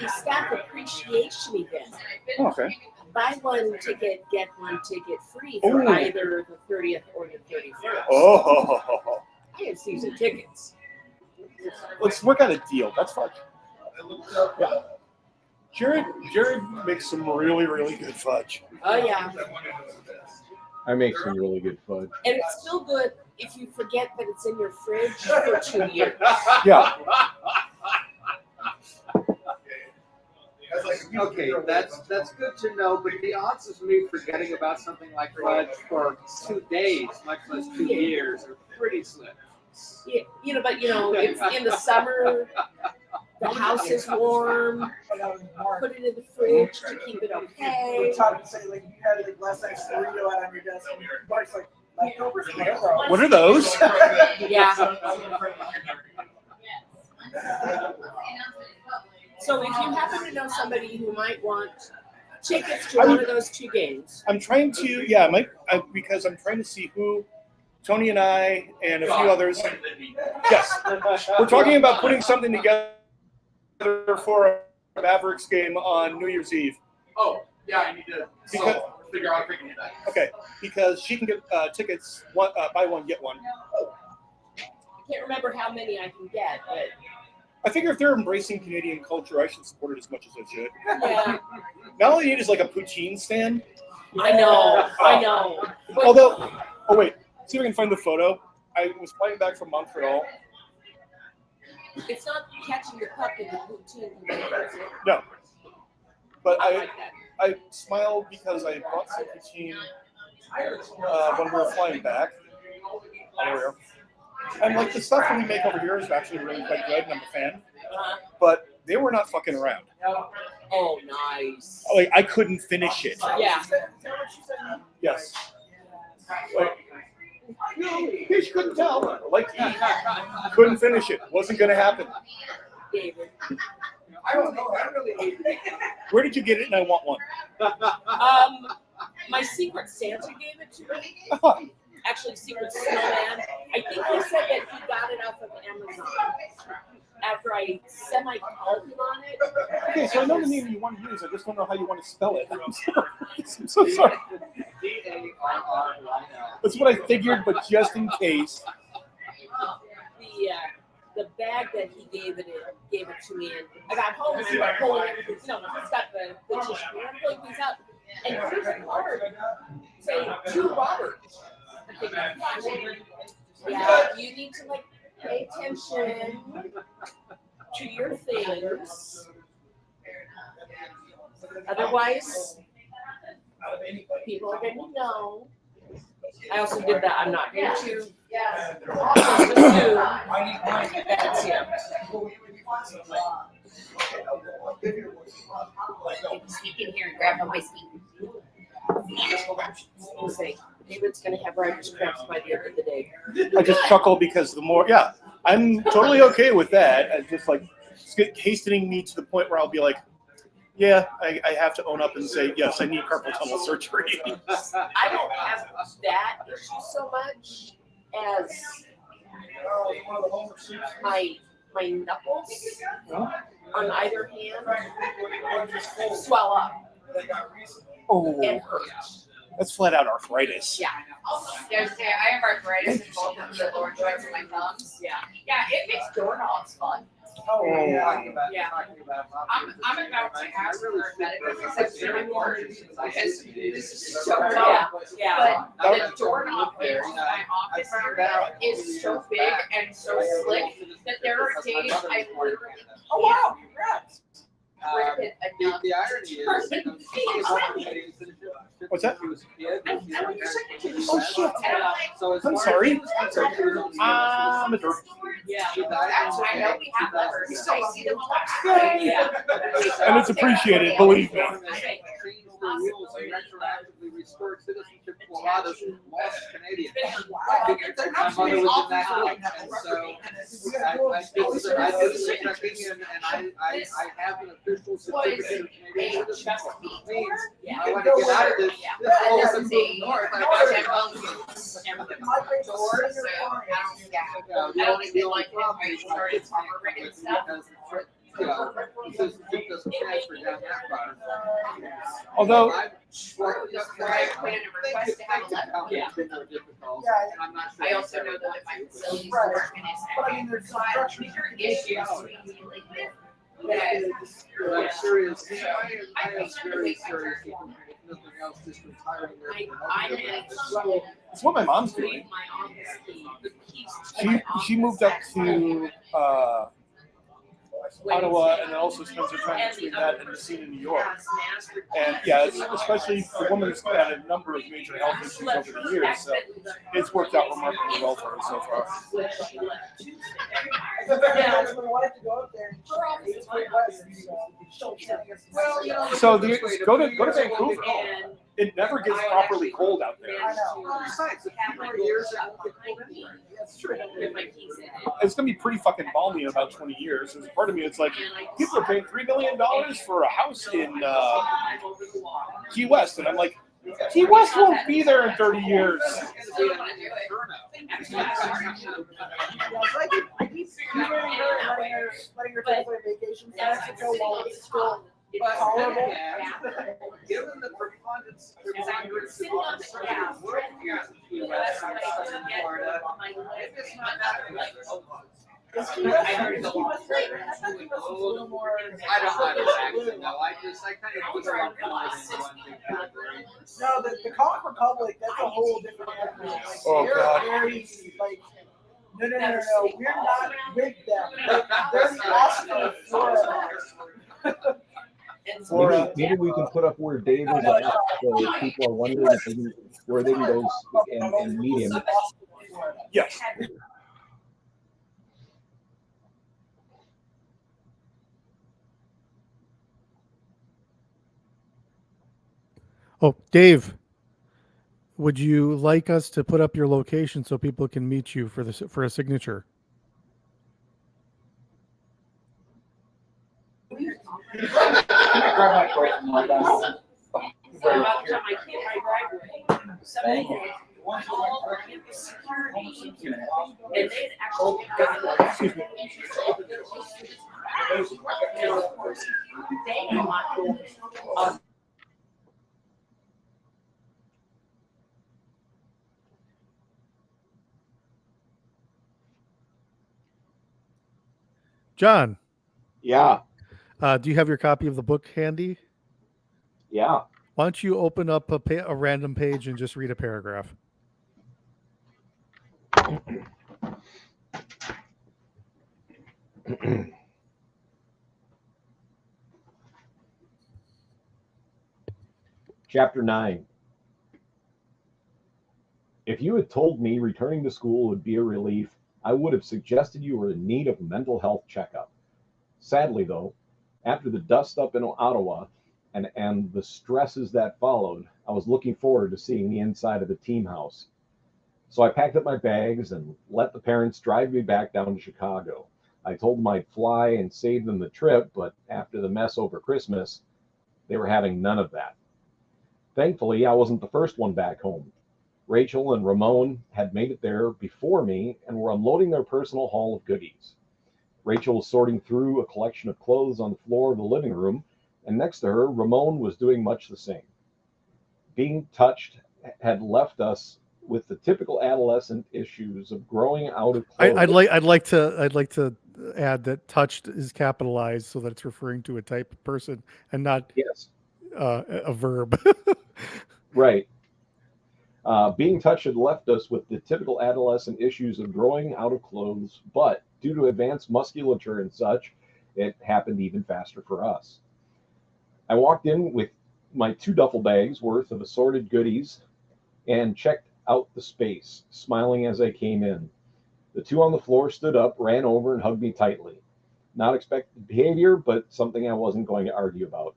staff appreciation event. Oh, okay. Buy one ticket, get one ticket free for Ooh. either the 30th or the 31st. Oh, I have season tickets. let's work out a deal. That's fun. Yeah. Jared makes some really, really good fudge. Oh, yeah. I make some really good fudge. And it's still good if you forget that it's in your fridge for 2 years. Yeah. Okay, that's good to know, but the odds of me forgetting about something like fudge for 2 days, much less 2 years, are pretty slim. Yeah, it's in the summer, the house is warm, put it in the fridge to keep it okay. We talked and say, like, you had like last night's burrito out on your desk, and Mark's like, leftovers? What are those? Yeah. So if you happen to know somebody who might want tickets to one of those 2 games. I'm trying to, yeah, because I'm trying to see who, Tony and I and a few others. Yes, we're talking about putting something together for a Mavericks game on New Year's Eve. Oh, yeah, I need to figure out if I can do that. Okay, because she can get tickets, buy one, get one. I can't remember how many I can get, but I figure if they're embracing Canadian culture, I should support it as much as I should. yeah, Now all you need is like a poutine stand. I know. But Although, oh wait, see if I can find the photo. I was flying back from Montreal. it's not catching the puck in the poutine. No, but I like that. I smiled because I bought some poutine when we were flying back. Earlier. And like the stuff that we make over here is actually really quite good, and I'm a fan. But they were not fucking around. Oh, nice. Like I couldn't finish it. Yeah. Yes. Like, you couldn't tell. Like he couldn't finish it. Wasn't gonna happen. David. I don't know. I really hate it. Where did you get it? And I want one. My Secret Santa gave it to me. Oh, Actually, Secret Snowman. I think he said that he got it off of Amazon after I semi-called him on it. okay, so I know the name you want to use. I just don't know how you want to spell it. I'm sorry. I'm so sorry. That's what I figured, but just in case. The bag that he gave it to me, and I got home and started pulling everything. You know, it's got the tissue. I'm pulling things out, and here's a card saying to Robert. I'm thinking, yeah, you need to like pay attention to your things, otherwise people are going to know. I also did that. I'm not going to. That's him. Sneak in here and grab my whiskey. We'll say, David's going to have writer's cramps by the end of the day. I just chuckle because the more, yeah, I'm totally okay with that. And just like hastening me to the point where I'll be like, yeah, I have to own up and say, yes, I need carpal tunnel surgery. I don't have that issue so much as my knuckles on either hand swell up Oh, and hurt. that's flat out arthritis. Yeah. I have arthritis in both of the lower joints of my thumbs. Yeah. Yeah, it makes doorknobs fun. Oh, I'm about to to ask for a medical exception report because this is so Yeah. tough. Yeah. But the doorknob in my office area is so big and so slick that there are days I literally wow, congrats. rip it enough. The irony is, What's that? He was a kid. I want your secretary. Oh, shit. So it's I'm sorry. I'm a jerk. Yeah. That's why I know we have lovers. I see them a lot. Yeah. And it's appreciated, believe me. Their rules and retroactively restored citizenship to a lot of lost Canadians. My mother was in that group, and so I did the checking, and I have an official certificate of Canadian citizenship. Which means I want to get out of this whole system north. I want to the only problem is citizenship doesn't transfer down that far. Although, I put in a request to have a letter. Yeah. I also know that if my facilities work and it's so I have bigger issues that I'm serious. I am very serious. If nothing else, just retiring. I managed to it's what my mom's doing. leave my office key. She moved up to Ottawa and then also spends her time between that and the scene in New York. And yeah, especially the woman's had a number of major health issues over the years, so it's worked out remarkably well for her so far. Yeah, we wanted to go up there. So go to Vancouver. It never gets properly cold out there. I know. Besides, a few more years, that's true. It's gonna be pretty fucking balmy in about 20 years. There's a part of me that's like, people are paying $3 million for a house in Key West, and I'm like, Key West won't be there in 30 years. I keep hearing her letting her take away vacations to Mexico while it's still tolerable. Given the preponderance of Florida, it's not that like, Is Key West better? I thought Key West was a little more. I don't actually know. I kind of put it on No, the Cock Republic, that's a whole different animal. Like, Oh, they're God. very, like, no, we're not with them. They're the Austin of Florida. Maybe we can put up where Dave is at, so people are wondering if where they can go and meet him. Yes. Oh, Dave, would you like us to put up your location so people can meet you for a signature? Can I grab my coat from my desk? About the time I came my driveway, somebody had called campus security, and they'd actually gotten and of course, they got John, Yeah. Do you have your copy of the book handy? Yeah. Why don't you open up a random page and just read a paragraph? Chapter 9. If you had told me returning to school would be a relief, I would have suggested you were in need of a mental health checkup. Sadly, though, after the dust up in Ottawa and the stresses that followed, I was looking forward to seeing the inside of the team house. So I packed up my bags and let the parents drive me back down to Chicago. I told them I'd fly and save them the trip, but after the mess over Christmas, they were having none of that. Thankfully, I wasn't the first one back home. Rachel and Ramon had made it there before me and were unloading their personal haul of goodies. Rachel was sorting through a collection of clothes on the floor of the living room, and next to her, Ramon was doing much the same. Being touched had left us with the typical adolescent issues of growing out of clothes. I'd like to add that touched is capitalized so that it's referring to a type of person and not a verb. Right. Being touched had left us with the typical adolescent issues of growing out of clothes, but due to advanced musculature and such, it happened even faster for us. I walked in with my 2 duffel bags worth of assorted goodies and checked out the space, smiling as I came in. The 2 on the floor stood up, ran over, and hugged me tightly. Not expected behavior, but something I wasn't going to argue about.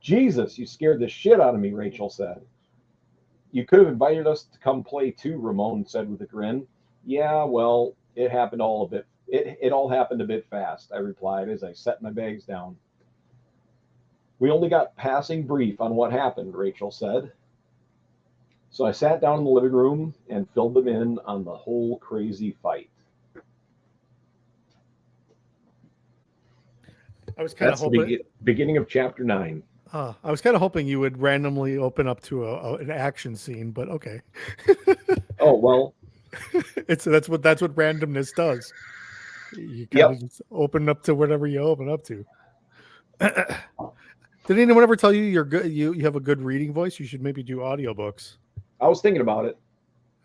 Jesus, you scared the shit out of me, Rachel said. You could have invited us to come play too, Ramon said with a grin. Yeah, well, it all happened a bit fast, I replied as I set my bags down. We only got passing brief on what happened, Rachel said. So I sat down in the living room and filled them in on the whole crazy fight. I was kind of hoping the beginning of chapter 9. I was kind of hoping you would randomly open up to an action scene, but okay. Oh well, that's what randomness does. You kind of just open up to whatever you open up to. Did anyone ever tell you you're good? You have a good reading voice. You should maybe do audiobooks. I was thinking about it.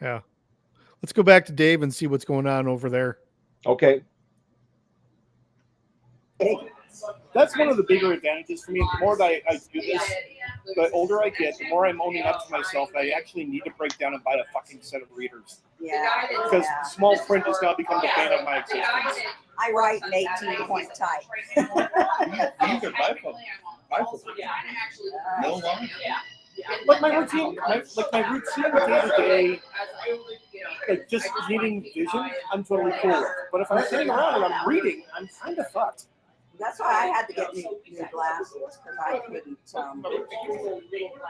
Yeah. Let's go back to Dave and see what's going on over there. Okay. That's one of the bigger advantages for me. The more that I do this, the older I get, the more I'm owning up to myself. I actually need to break down and buy a fucking set of readers. Yeah. Because small print has now become the bane of my existence. I write in 18-point type. You can buy from no longer. Like my routine day to day, like just needing vision, I'm totally cool with. But if I'm sitting around and I'm reading, I'm kind of fucked. That's why I had to get new glasses because I couldn't.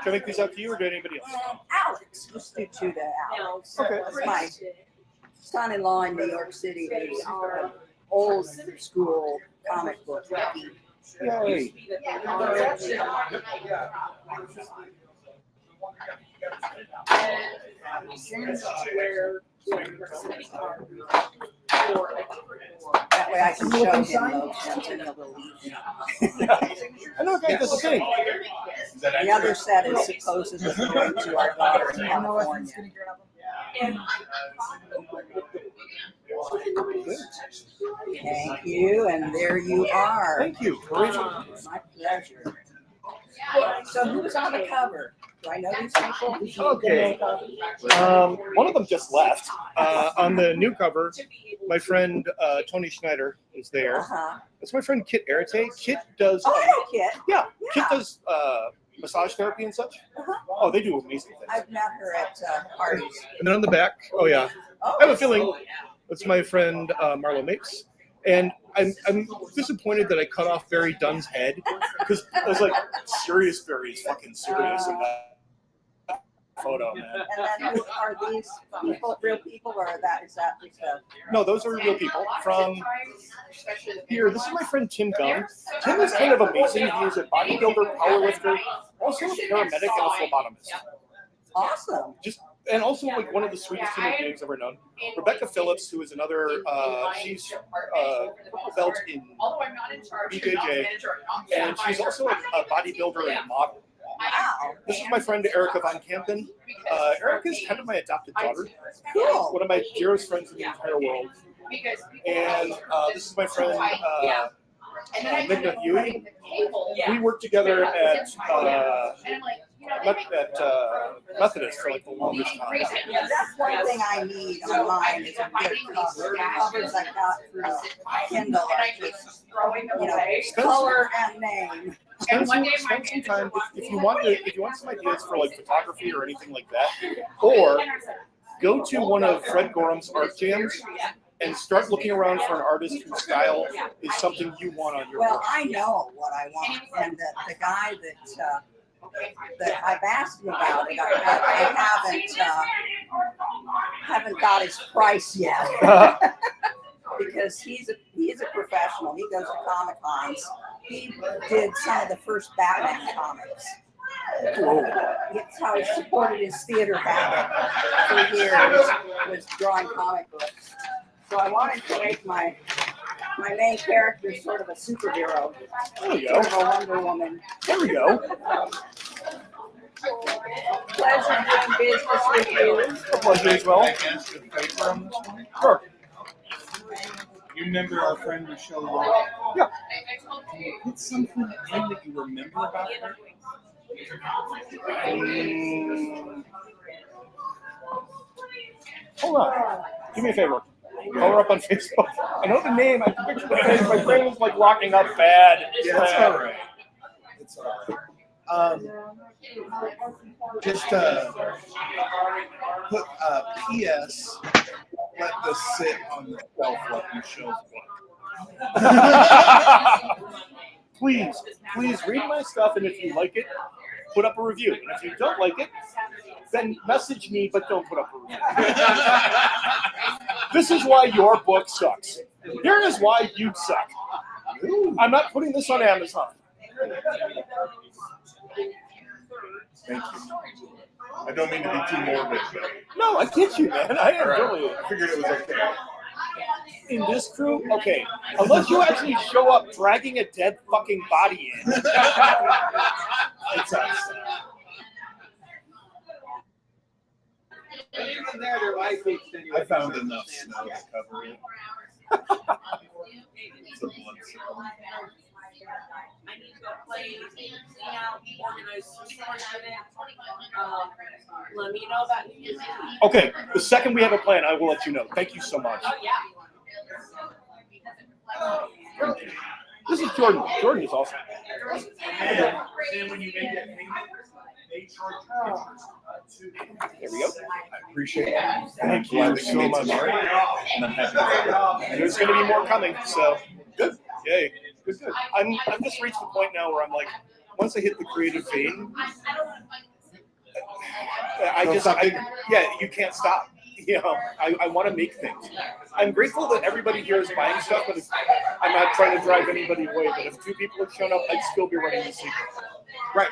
Should I make these out to you or to anybody else? Alex, just do 2 to Alex. Okay. That's my son-in-law in New York City. He's old school comic book. Yay. That way I can show him motions and he'll believe. I know a guy does the same. The other set is supposedly going to our daughter in California. Thank you, and there you are. Thank you. My pleasure. So who's on the cover? Do I know these people? Okay. One of them just left. On the new cover, my friend Tony Schneider is there. That's my friend Kit Arate. Kit does. Oh, I know Kit. Yeah, Kit does massage therapy and such. Oh, they do amazing things. I've met her at parties. And then on the back, I have a feeling that's my friend Marlo Mapes. And I'm disappointed that I cut off Barry Dunn's head because I was like, serious Barry is fucking serious in that photo, man. And then are these people real people, or is that just a... No, those are real people. From here, this is my friend Tim Gunn. Tim is kind of amazing. He is a bodybuilder, powerlifter, also a paramedic and a phlebotomist. Awesome. And also like one of the sweetest human beings I've ever known. Rebecca Phillips, who is another, she's purple belt in BJJ, and she's also a bodybuilder and a model. Wow. This is my friend Erica Von Kampen. Erica is kind of my adopted daughter. Cool. One of my dearest friends in the entire world. And this is my friend Midna Huey. We worked together at Methodist for like the longest time. Yeah, that's one thing I need on mine is a good cover. The covers I got through Kindle are just, color and name. Spend some time if you want some ideas for like photography or anything like that, or go to one of Fred Gorham's art jams and start looking around for an artist whose style is something you want on your Well, work. I know what I want, and the guy that I've asked him about it, I haven't got his price yet. Because he's a professional. He goes to Comic Cons. He did some of the first Batman comics. That's how he supported his theater habit for years, was drawing comic books. So I wanted to make my main character sort of a superhero. There we go. Sort of a Wonder Woman. There we go. Pleasure doing business with you. A pleasure as well. Sure. You remember our friend Michelle Lloyd? Yeah. Can you put something in that you remember about her? Hold on. Do me a favor. Call her up on Facebook. I know the name. I can picture the face. My brain was like locking up bad. Yeah, it's all right. It's all right. Just put PS. Let this sit on the shelf like Michelle's book. Please read my stuff, and if you like it, put up a review. And if you don't like it, then message me, but don't put up a review. This is why your book sucks. Here is why you suck. I'm not putting this on Amazon. Thank you. I don't mean to be too morbid, but No, I get you, man. I am right. really. I figured it was okay. In this crew, okay. Unless you actually show up dragging a dead fucking body in. It's us. And even there, they're light weights anyway. I found enough snow to cover it. It's a blood cell. I need to go play, organize some sports event. Let me know about New Year's Eve. Okay, the second we have a plan, I will let you know. Thank you so much. Oh, yeah. This is Jordan. Jordan is awesome. Then when you make that payment, they charge you. There we go. I appreciate it. Thank Glad you that so made much. some art, and I'm happy. And there's going to be more coming, so good. Yay. Good. I've just reached the point now where I'm like, once I hit the creative vein, you can't stop. You know, I want to make things. I'm grateful that everybody here is buying stuff, but I'm not trying to drive anybody away. But if 2 people had shown up, I'd still be running the secret. Right.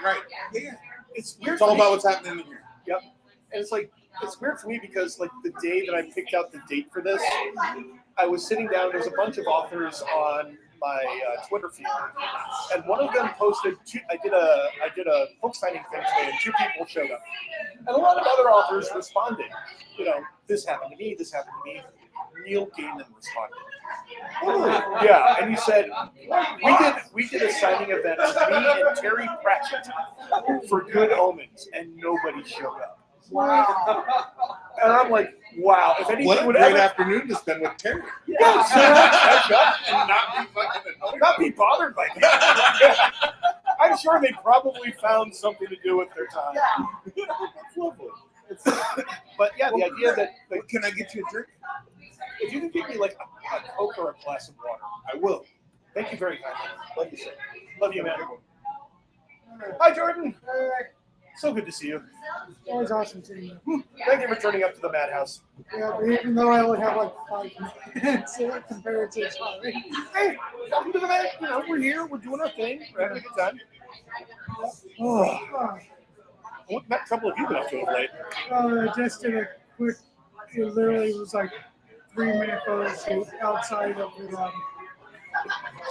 Yeah. It's weird. It's all about what's happening in here. Yep. And it's like, it's weird for me because like the day that I picked out the date for this, I was sitting down, there's a bunch of authors on my Twitter feed, and one of them posted I did a book signing thing today, and 2 people showed up, and a lot of other authors responded. You know, this happened to me. This happened to me. Neil Gaiman responded. Oh, yeah, and he said we did a signing event with me and Terry Pratchett for Good Omens, and nobody showed up. Wow. And I'm like, wow. If anything What a would great ever, afternoon to spend with Terry. yes, And not be fucking annoyed. not be bothered by that. I'm sure they probably found something to do with their time. It's lovely. But yeah, the idea that Can I get you a drink? if you can give me like a Coke or a glass of water, I will. Thank you very kindly. Love you, sir. Love you, man. Hi, Jordan. So good to see you. Always awesome seeing you. Thank you for turning up to the madhouse. Yeah, even though I only have like 5 minutes compared to time. Hey, welcome to the mad. You know, we're here. We're doing our thing. We're having a good time. Oh. What trouble have you been up to of late? I just did a quick, it literally was like 3-minute photo shoot outside of the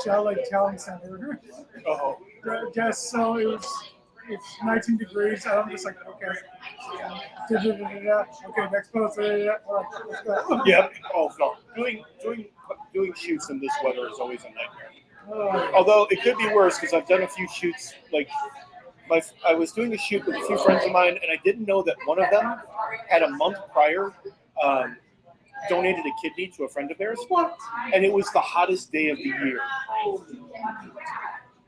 Shell Lake Town Center. Oh. Just so it's 19 degrees. I'm just like, okay. Okay, next photo. All right, let's go. Yep. Oh, no. Doing shoots in this weather is always a nightmare. Although it could be worse because I've done a few shoots. Like, I was doing a shoot with a few friends of mine, and I didn't know that one of them had a month prior donated a kidney to a friend of theirs, and it was the hottest day of the year.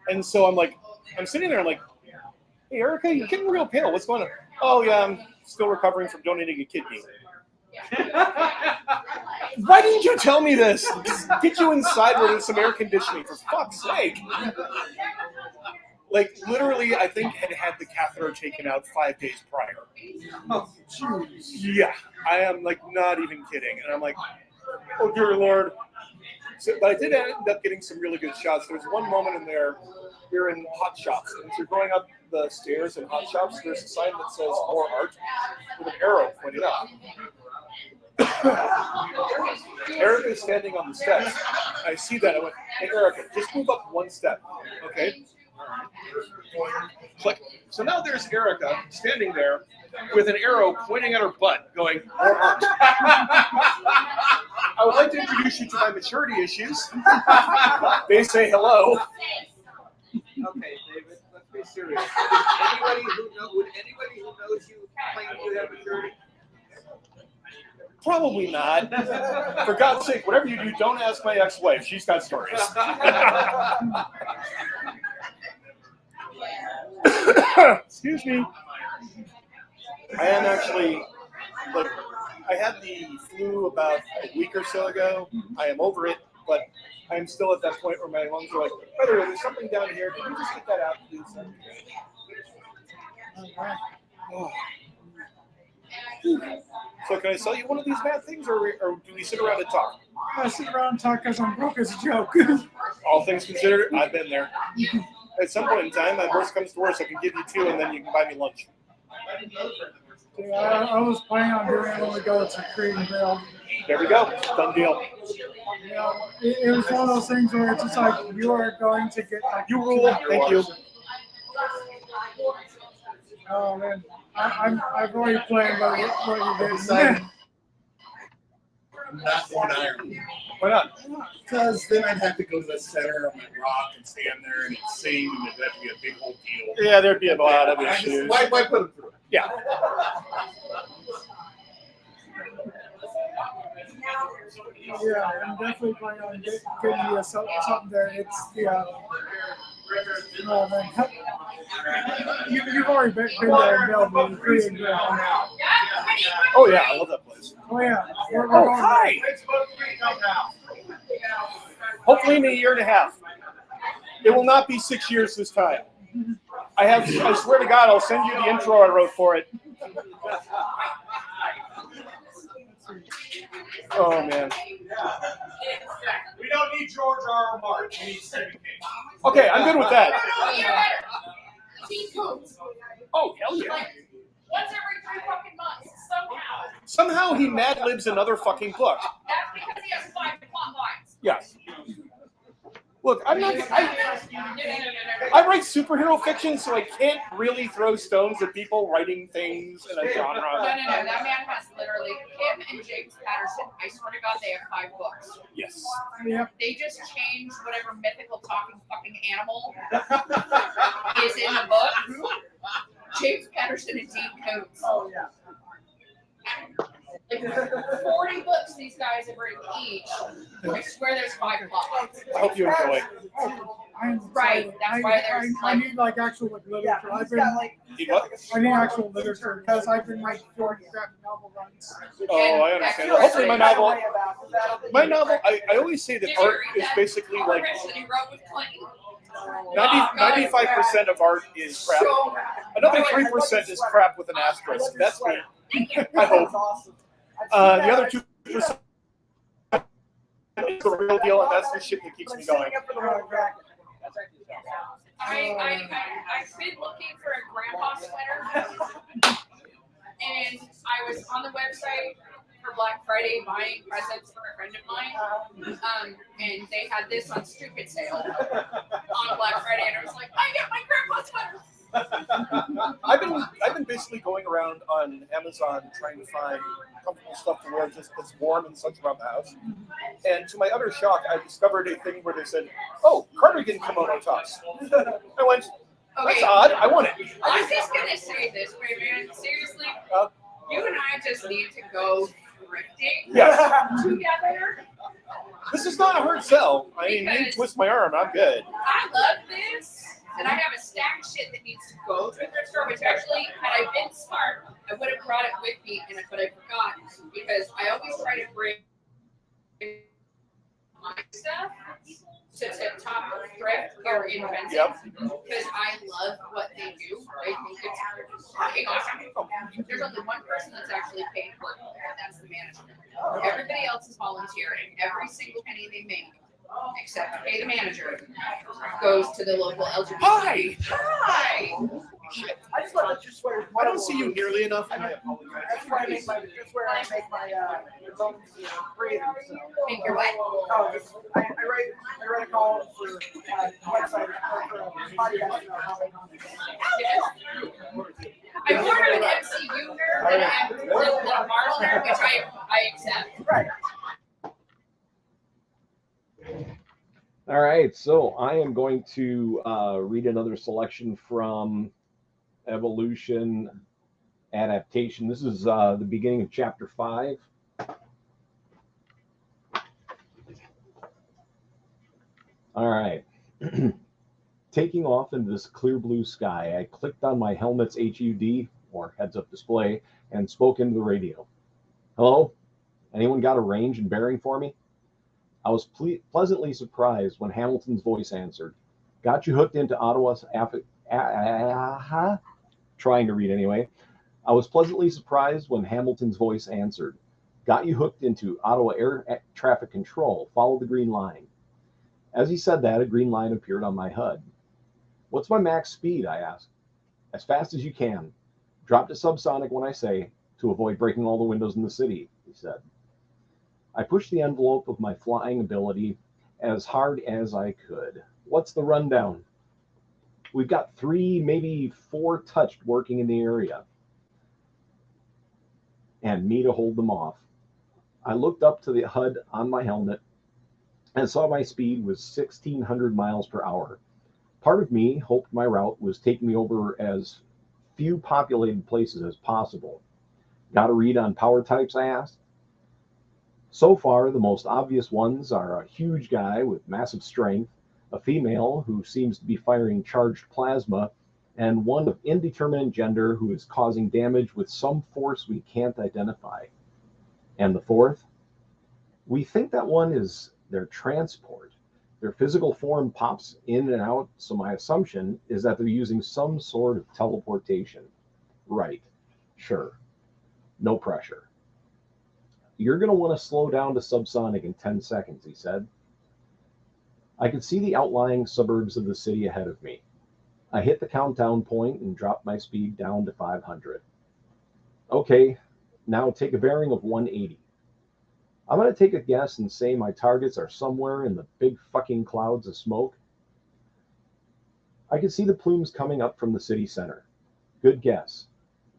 And so I'm sitting there, I'm like, hey, Erica, you're getting real pale. What's going on? Oh, yeah, I'm still recovering from donating a kidney. Why didn't you tell me this? Get you inside where there's some air conditioning, for fuck's sake. Like, literally, I think had the catheter taken out 5 days prior. Oh, jeez. Yeah, I am, like, not even kidding. And I'm like, oh, dear Lord. So, but I did end up getting some really good shots. There was one moment in there, we were in Hot Shops. And as you're going up the stairs in Hot Shops, there's a sign that says more art with an arrow pointed up. Erica is standing on the steps. I see that. I went, hey, Erica, just move up one step. Okay. Click. So now there's Erica standing there with an arrow pointing at her butt, going, more art. I would like to introduce you to my maturity issues. They say hello. Okay, David, let's be serious. Would anybody who knows you claim you have maturity? Probably not. For God's sake, whatever you do, don't ask my ex-wife. She's got stories. Excuse me. I am actually, like, I had the flu about a week or so ago. I am over it, but I am still at that point where my lungs are like, by the way, there's something down here. Can you just get that out, please? Oh. So can I sell you one of these bad things, or do we sit around and talk? I sit around and talk because I'm broke as a joke. All things considered, I've been there. At some point in time, my worst comes to worst, I can give you 2, and then you can buy me lunch. Yeah, I was planning on doing it when we go to Creed and Bill. There we go. Done deal. You know, it was one of those things where it's just like you are going to get. Like, you rule. Thank you. Oh man, I've already planned what you did. I'm not going to Ireland. Why not? Because then I'd have to go to the center of my rock and stand there and sing, and that'd be a big whole deal. Yeah, there'd be a lot of issues. Why put them through it? Yeah. Yeah, I'm definitely planning on getting you something there. It's the oh man, you've already been there in Melbourne. Oh yeah, I love that place. Oh yeah. Oh hi. Hopefully in a year and a half. It will not be 6 years this time. I swear to God, I'll send you the intro I wrote for it. Oh man. We don't need George R. R. Martin. We need Stephen King. Okay, I'm good with that. Oh, hell yeah. Like, once every 3 fucking months, somehow. Somehow he mad libs another fucking book. That's because he has 5 plot lines. Yes. Look, I'm not. I write superhero fiction, so I can't really throw stones at people writing things in a genre. No. That man has literally, him and James Patterson, I swear to God, they have 5 books. Yes. Yeah. They just changed whatever mythical talking fucking animal is in the book. James Patterson and Dean Koontz. Oh, yeah. Like 40 books these guys have written each. I swear there's 5 plots. I hope you enjoy. I'm Right, excited. that's why there's, I need like actual like literature. I've been I need actual literature because I've been like doing graphic novel runs. Oh, I understand. Hopefully my novel. I always say that art is basically like 95% of art is crap. Another 3% is crap with an asterisk. That's me. I hope. The other 2% is the real deal, and that's the shit that keeps me going. I've been looking for a grandpa sweater, and I was on the website for Black Friday buying presents for a friend of mine, and they had this on stupid sale on Black Friday, and I was like, I get my grandpa sweater. I've been basically going around on Amazon trying to find comfortable stuff to wear just that's warm and such around the house. And to my utter shock, I discovered a thing where they said, "Oh, cardigan kimono tops." I went, "That's odd. I want it." I'm just gonna say this way, man. Seriously, you and I just need to go thrifting together. This is not a hard sell. I mean, you twist my arm, I'm good. I love this. And I have a stack of shit that needs to go to the thrift store, which actually, had I been smart, I would have brought it with me, but I forgot. Because I always try to bring my stuff to Tip Top Thrift here in Benson. Because I love what they do. I think it's fucking awesome. There's only one person that's actually paid for it, and that's the management. Everybody else is volunteering. Every single penny they make, except to pay the manager, goes to the local LGBT. Hi! I just love that your sweater. I don't see you nearly enough, and I apologize. That's where I make my bones breathing. So. Make your what? Oh, I write a column for website for a podcast. I'm more of an MCU nerd than I am the Marvel nerd, which I accept. Right. All right, so I am going to read another selection from Evolution Adaptation. This is the beginning of chapter 5. All right. Taking off into this clear blue sky, I clicked on my helmet's HUD, or heads-up display, and spoke into the radio. Hello? Anyone got a range and bearing for me? I was pleasantly surprised when Hamilton's voice answered. Got you hooked into Ottawa's trying to read anyway. I was pleasantly surprised when Hamilton's voice answered. Got you hooked into Ottawa Air Traffic Control. Follow the green line. As he said that, a green line appeared on my HUD. What's my max speed? I asked. As fast as you can. Drop to subsonic when I say, to avoid breaking all the windows in the city, he said. I pushed the envelope of my flying ability as hard as I could. What's the rundown? We've got 3, maybe 4 touched working in the area. And me to hold them off. I looked up to the HUD on my helmet and saw my speed was 1,600 miles per hour. Part of me hoped my route was taking me over as few populated places as possible. Got a read on power types, I asked? So far, the most obvious ones are a huge guy with massive strength, a female who seems to be firing charged plasma, and one of indeterminate gender who is causing damage with some force we can't identify. And the fourth? We think that one is their transport. Their physical form pops in and out, so my assumption is that they're using some sort of teleportation. Right. Sure. No pressure. You're going to want to slow down to subsonic in 10 seconds, he said. I could see the outlying suburbs of the city ahead of me. I hit the countdown point and dropped my speed down to 500. Okay, now take a bearing of 180. I'm going to take a guess and say my targets are somewhere in the big fucking clouds of smoke. I could see the plumes coming up from the city center. Good guess.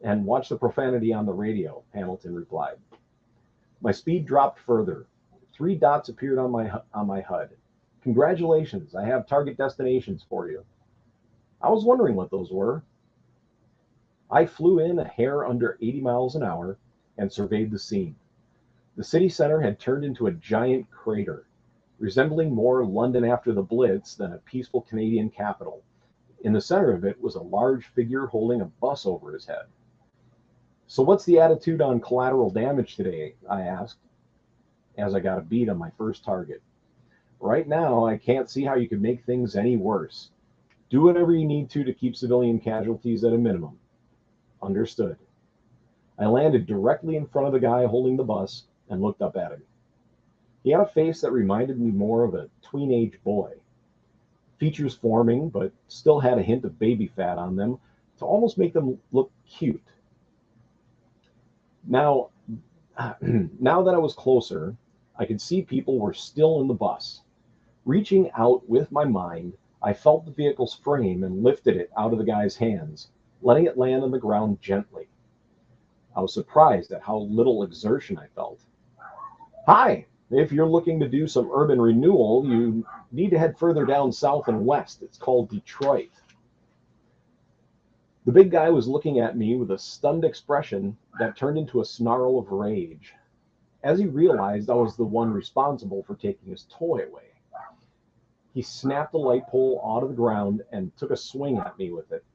And watch the profanity on the radio, Hamilton replied. My speed dropped further. 3 dots appeared on my HUD. Congratulations, I have target destinations for you. I was wondering what those were. I flew in a hair under 80 miles an hour and surveyed the scene. The city center had turned into a giant crater. resembling more London after the Blitz than a peaceful Canadian capital. In the center of it was a large figure holding a bus over his head. "So what's the attitude on collateral damage today?" I asked, as I got a beat on my first target. "Right now, I can't see how you could make things any worse. Do whatever you need to keep civilian casualties at a minimum." "Understood." I landed directly in front of the guy holding the bus and looked up at him. He had a face that reminded me more of a tween-age boy. Features forming, but still had a hint of baby fat on them to almost make them look cute. Now that I was closer, I could see people were still in the bus. Reaching out with my mind, I felt the vehicle's frame and lifted it out of the guy's hands, letting it land on the ground gently. I was surprised at how little exertion I felt. "Hi, if you're looking to do some urban renewal, you need to head further down south and west. It's called Detroit." The big guy was looking at me with a stunned expression that turned into a snarl of rage, as he realized I was the one responsible for taking his toy away. He snapped the light pole out of the ground and took a swing at me with it.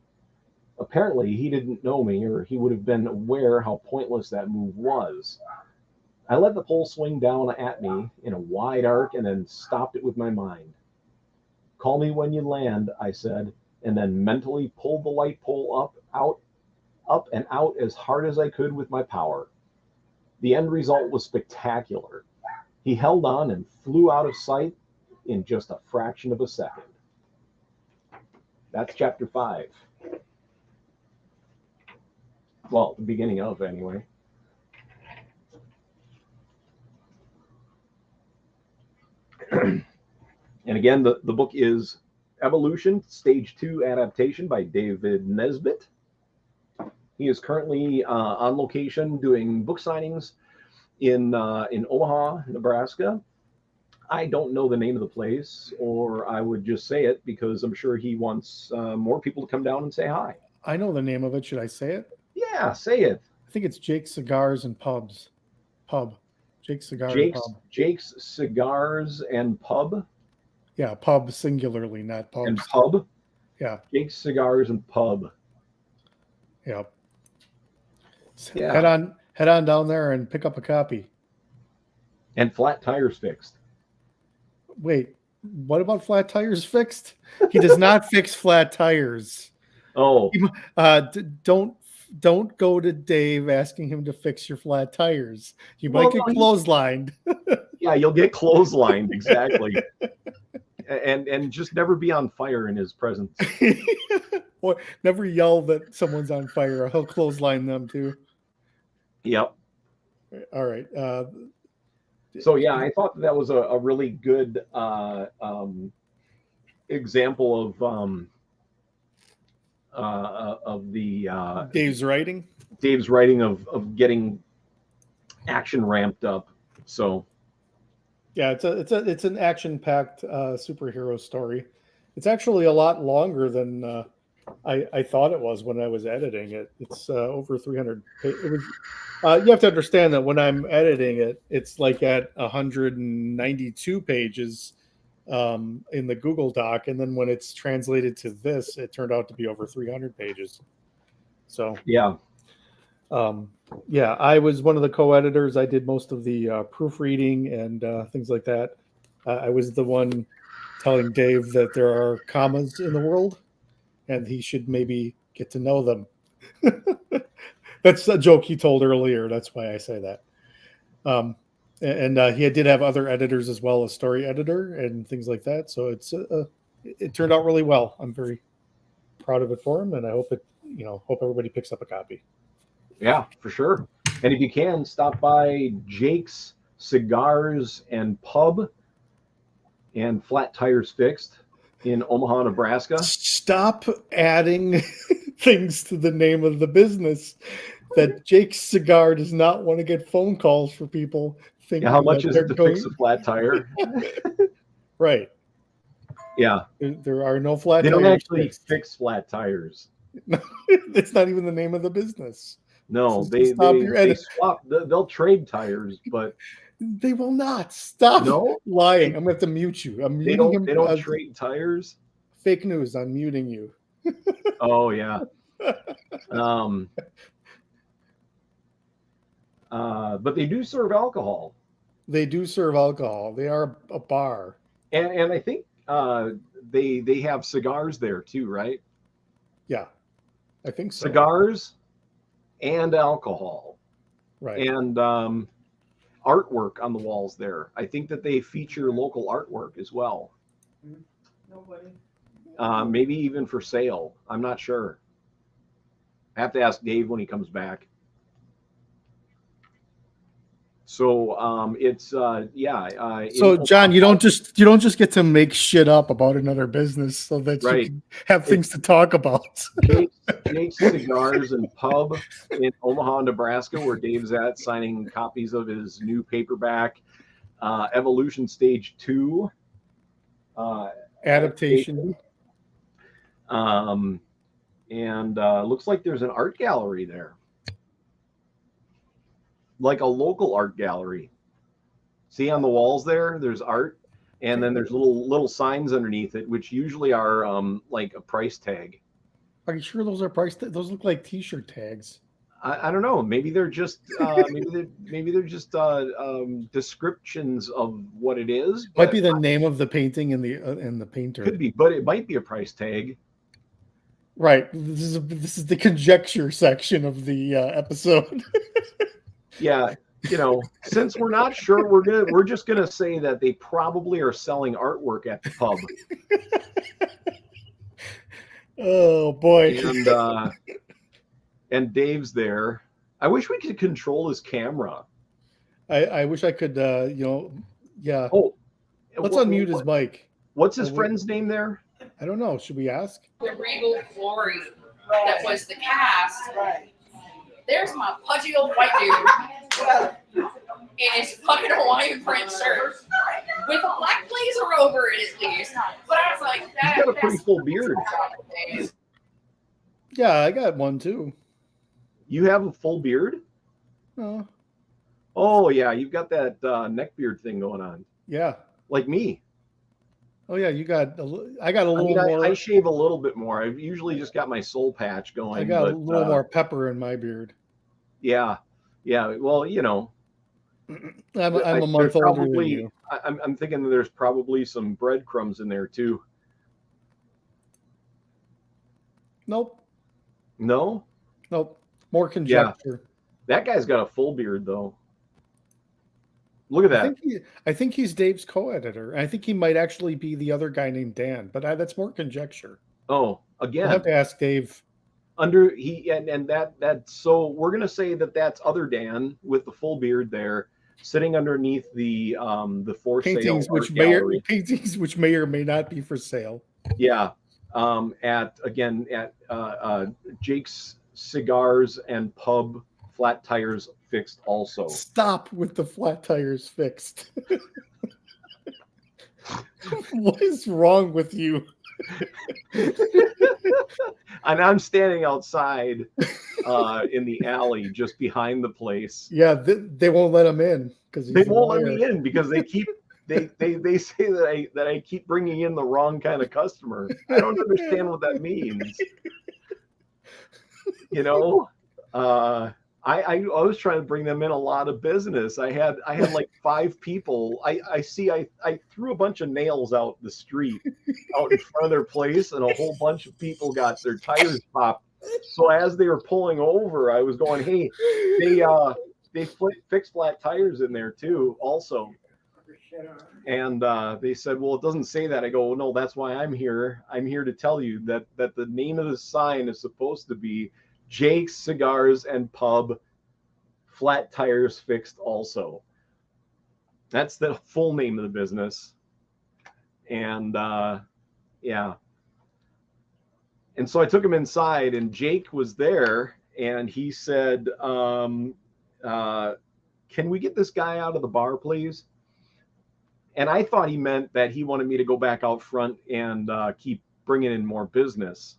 Apparently, he didn't know me, or he would have been aware how pointless that move was. I let the pole swing down at me in a wide arc and then stopped it with my mind. "Call me when you land," I said, and then mentally pulled the light pole up and out as hard as I could with my power. The end result was spectacular. He held on and flew out of sight in just a fraction of a second. That's chapter 5. Well, the beginning of, anyway. And again, the book is Evolution, Stage 2 Adaptation by David Nesbit. He is currently on location doing book signings in Omaha, Nebraska. I don't know the name of the place, or I would just say it because I'm sure he wants more people to come down and say hi. I know the name of it. Should I say it? Yeah, say it. I think it's Jake's Cigars and Pubs. Pub. Jake's Cigars and Pub. Jake's Cigars and Pub. Yeah, pub singularly, not pubs. And pub? Yeah. Jake's Cigars and Pub. Yeah. Yeah. Head on down there and pick up a copy. And Flat Tires Fixed. Wait, what about Flat Tires Fixed? He does not fix flat tires. Oh. Don't go to Dave asking him to fix your flat tires. You might get clotheslined. Yeah, you'll get clotheslined, exactly. And just never be on fire in his presence. Or never yell that someone's on fire. He'll clothesline them too. Yep. All right. So yeah, I thought that was a really good example of the Dave's writing. Dave's writing of getting action ramped up. So yeah, it's an action-packed superhero story. It's actually a lot longer than I thought it was when I was editing it. It's over 300 pages. It was. You have to understand that when I'm editing it, it's like at 192 pages in the Google Doc, and then when it's translated to this, it turned out to be over 300 pages. So yeah, I was one of the co-editors. I did most of the proofreading and things like that. I was the one telling Dave that there are commas in the world, and he should maybe get to know them. That's a joke he told earlier. That's why I say that. He did have other editors as well, a story editor and things like that. So it turned out really well. I'm very proud of it for him, and I hope everybody picks up a copy. Yeah, for sure. And if you can, stop by Jake's Cigars and Pub and Flat Tires Fixed in Omaha, Nebraska. Stop adding things to the name of the business. That Jake's Cigar does not want to get phone calls for people thinking. Yeah, how much is it to fix a flat tire? Right. Yeah. There are no flat tires. They don't actually fix flat tires. It's not even the name of the business. No, So they swap. They'll trade tires, but They will not stop No? lying. I'm going to have to mute you. I'm They muting him. don't trade tires. Fake news. I'm muting you. Oh yeah. But they do serve alcohol. They do serve alcohol. They are a bar. And I think they have cigars there too, right? Yeah, I think so. Cigars and alcohol. Right. And artwork on the walls there. I think that they feature local artwork as well. Maybe even for sale. I'm not sure. I have to ask Dave when he comes back. So it's yeah. So John, you don't just get to make shit up about another business so that Right. you can have things to talk about. Jake's Cigars and Pub in Omaha, Nebraska, where Dave's at, signing copies of his new paperback, Evolution Stage 2. Adaptation. And looks like there's an art gallery there. Like a local art gallery. See on the walls there, there's art, and then there's little signs underneath it, which usually are like a price tag. Are you sure those are price? Those look like T-shirt tags. I don't know. Maybe they're just maybe they're just descriptions of what it is. Might be the name of the painting and the painter. Could be, but it might be a price tag. Right. This is the conjecture section of the episode. Yeah, you know, since we're not sure, we're just gonna say that they probably are selling artwork at the pub. Oh boy. And Dave's there. I wish we could control his camera. I wish I could yeah. Oh, let's unmute his mic. What's his friend's name there? I don't know. Should we ask? The Regal Glory that was the cast. There's my pudgy old white dude in his fucking Hawaiian print shirt with a black blazer over it at least. But I was like, he's got a pretty full beard. Yeah, I got one too. You have a full beard? Oh yeah, you've got that neck beard thing going on. Yeah, like me. Oh yeah, I got a little more. I shave a little bit more. I've usually just got my soul patch going. I got a little more pepper in my beard. Yeah. Well, you know, I'm a month older than you. I'm thinking that there's probably some breadcrumbs in there too. Nope. No. Nope. More conjecture. Yeah. That guy's got a full beard though. Look at that. I think he's Dave's co-editor. I think he might actually be the other guy named Dan, but that's more conjecture. Oh, again. I'll have to ask Dave. So we're gonna say that's other Dan with the full beard there, sitting underneath the for paintings, sale paintings which may or may not be for sale. Yeah. At Jake's Cigars and Pub, Flat Tires Fixed also. Stop with the flat tires fixed. What is wrong with you? And I'm standing outside in the alley just behind the place. Yeah, they won't let him in because they won't let me in because they keep they say that I keep bringing in the wrong kind of customer. I don't understand what that means. You know, I was trying to bring them in a lot of business. I had like 5 people. I threw a bunch of nails out the street out in front of their place, and a whole bunch of people got their tires popped. So as they were pulling over, I was going, hey, they fix flat tires in there too also. And they said, well, it doesn't say that. I go, well, no, that's why I'm here. I'm here to tell you that the name of the sign is supposed to be Jake's Cigars and Pub, Flat Tires Fixed also. That's the full name of the business. And yeah. And so I took him inside, and Jake was there, and he said, can we get this guy out of the bar, please? And I thought he meant that he wanted me to go back out front and keep bringing in more business.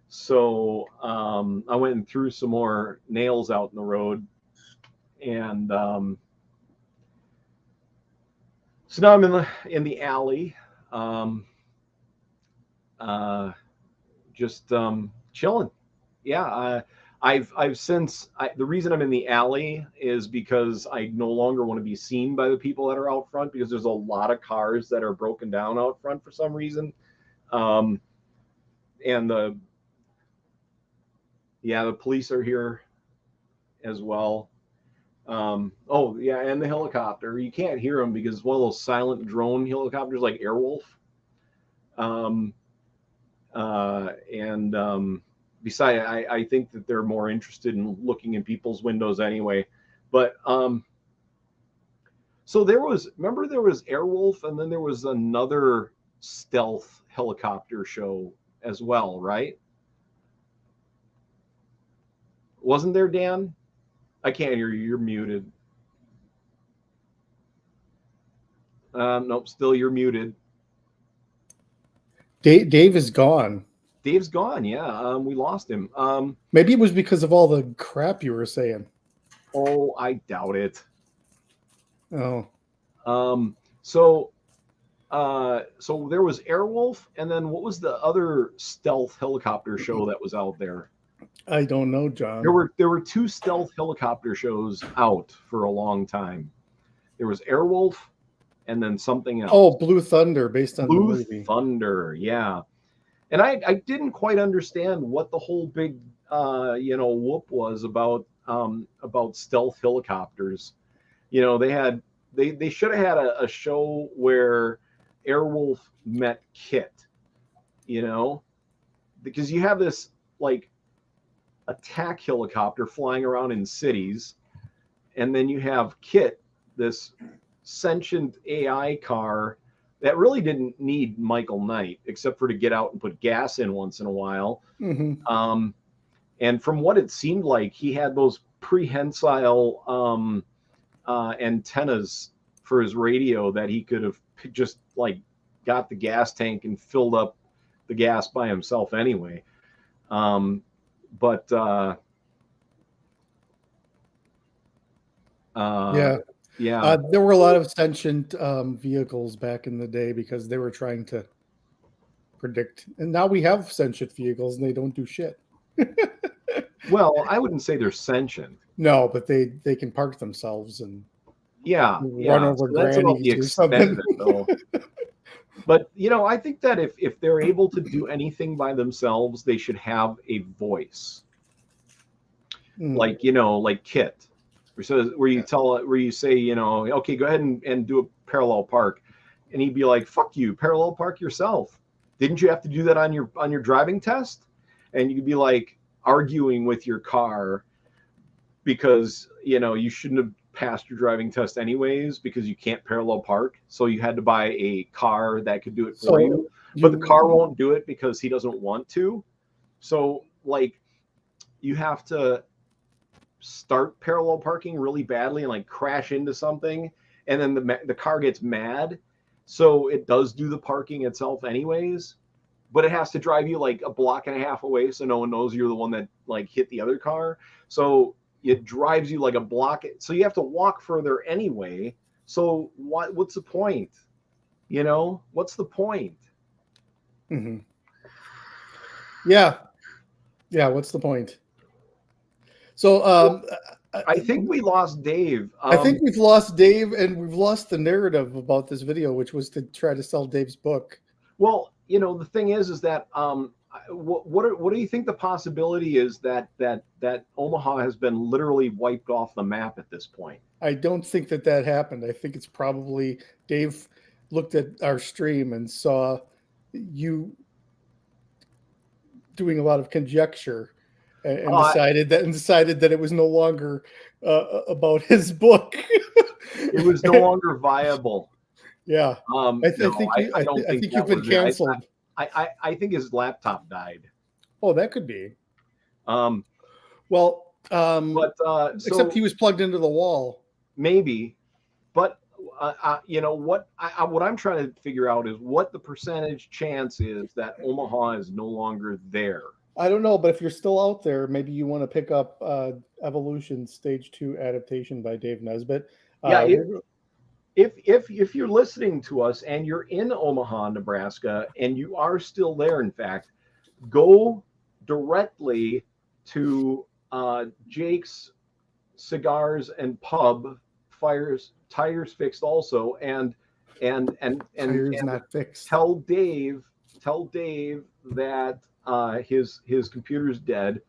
So I went and threw some more nails out in the road, and So now I'm in the alley, just chilling. Yeah, I've since the reason I'm in the alley is because I no longer want to be seen by the people that are out front, because there's a lot of cars that are broken down out front for some reason, and the police are here as well. Oh yeah, and the helicopter. You can't hear them because it's one of those silent drone helicopters like Airwolf. And besides, I think that they're more interested in looking in people's windows anyway. But so there was Airwolf, and then there was another stealth helicopter show as well, right? Wasn't there, Dan? I can't hear you. You're muted. Nope, still you're muted. Dave is gone. Dave's gone. Yeah, we lost him. Maybe it was because of all the crap you were saying. Oh, I doubt it. Oh. So there was Airwolf, and then what was the other stealth helicopter show that was out there? I don't know, John. There were two stealth helicopter shows out for a long time. There was Airwolf, and then something else. Oh, Blue Thunder, based on Blue the movie. Thunder, yeah. And I didn't quite understand what the whole big whoop was about stealth helicopters. You know, they should have had a show where Airwolf met Kit, you know, because you have this like attack helicopter flying around in cities, and then you have Kit, this sentient AI car that really didn't need Michael Knight except for to get out and put gas in once in a while. Mm-hmm. And from what it seemed like, he had those prehensile antennas for his radio that he could have just like got the gas tank and filled up the gas by himself anyway. Yeah. There were a lot of sentient vehicles back in the day because they were trying to predict. And now we have sentient vehicles and they don't do shit. Well, I wouldn't say they're sentient. No, but they can park themselves and run over that's about the grannies or extent something. of it, though. But I think that if they're able to do anything by themselves, they should have a voice, like Kit, where you say, okay, go ahead and do a parallel park, and he'd be like, "Fuck you, parallel park yourself. Didn't you have to do that on your driving test?" And you could be like arguing with your car because you shouldn't have passed your driving test anyways because you can't parallel park, so you had to buy a car that could do it for you, but the car won't do it because he doesn't want to. So like you have to start parallel parking really badly and like crash into something, and then the car gets mad, so it does do the parking itself anyways, but it has to drive you like a block and a half away so no one knows you're the one that like hit the other car. So it drives you like a block, so you have to walk further anyway. So what's the point? What's the point? Mm-hmm. Yeah, what's the point? So I think we lost Dave. I think we've lost Dave, and we've lost the narrative about this video, which was to try to sell Dave's book. Well, the thing is that what do you think the possibility is that Omaha has been literally wiped off the map at this point? I don't think that happened. I think it's probably Dave looked at our stream and saw you doing a lot of conjecture and decided that it was no longer about his book. It was no longer viable. Yeah. I think you've been canceled. I think his laptop died. Oh, that could be. Except he was plugged into the wall. Maybe, but what I'm trying to figure out is what the percentage chance is that Omaha is no longer there. I don't know, but if you're still out there, maybe you want to pick up Evolution Stage 2 Adaptation by Dave Nesbit. if you're listening to us and you're in Omaha, Nebraska, and you are still there, in fact, go directly to Jake's Cigars and Pub, Tires Fixed also, and Tires not fixed. tell Dave that his computer's dead,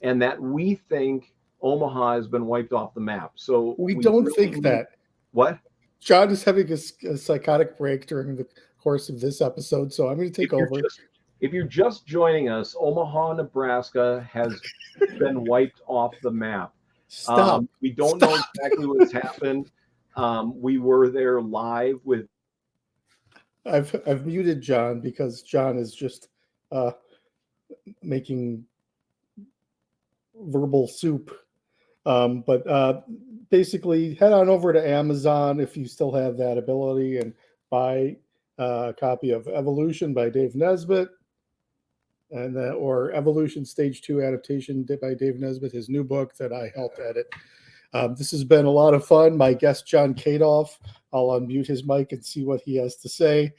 and that we think Omaha has been wiped off the map. So We don't really think need- that. What? John is having a psychotic break during the course of this episode, so I'm going to take over. If you're just joining us, Omaha, Nebraska has been wiped off the map. Stop. We don't know exactly what's happened. We were there live with. I've muted John because John is just making verbal soup. But basically, head on over to Amazon if you still have that ability and buy a copy of Evolution by Dave Nesbit, and or Evolution Stage 2 Adaptation by Dave Nesbit, his new book that I helped edit. This has been a lot of fun. My guest, John Kadoff, I'll unmute his mic and see what he has to say.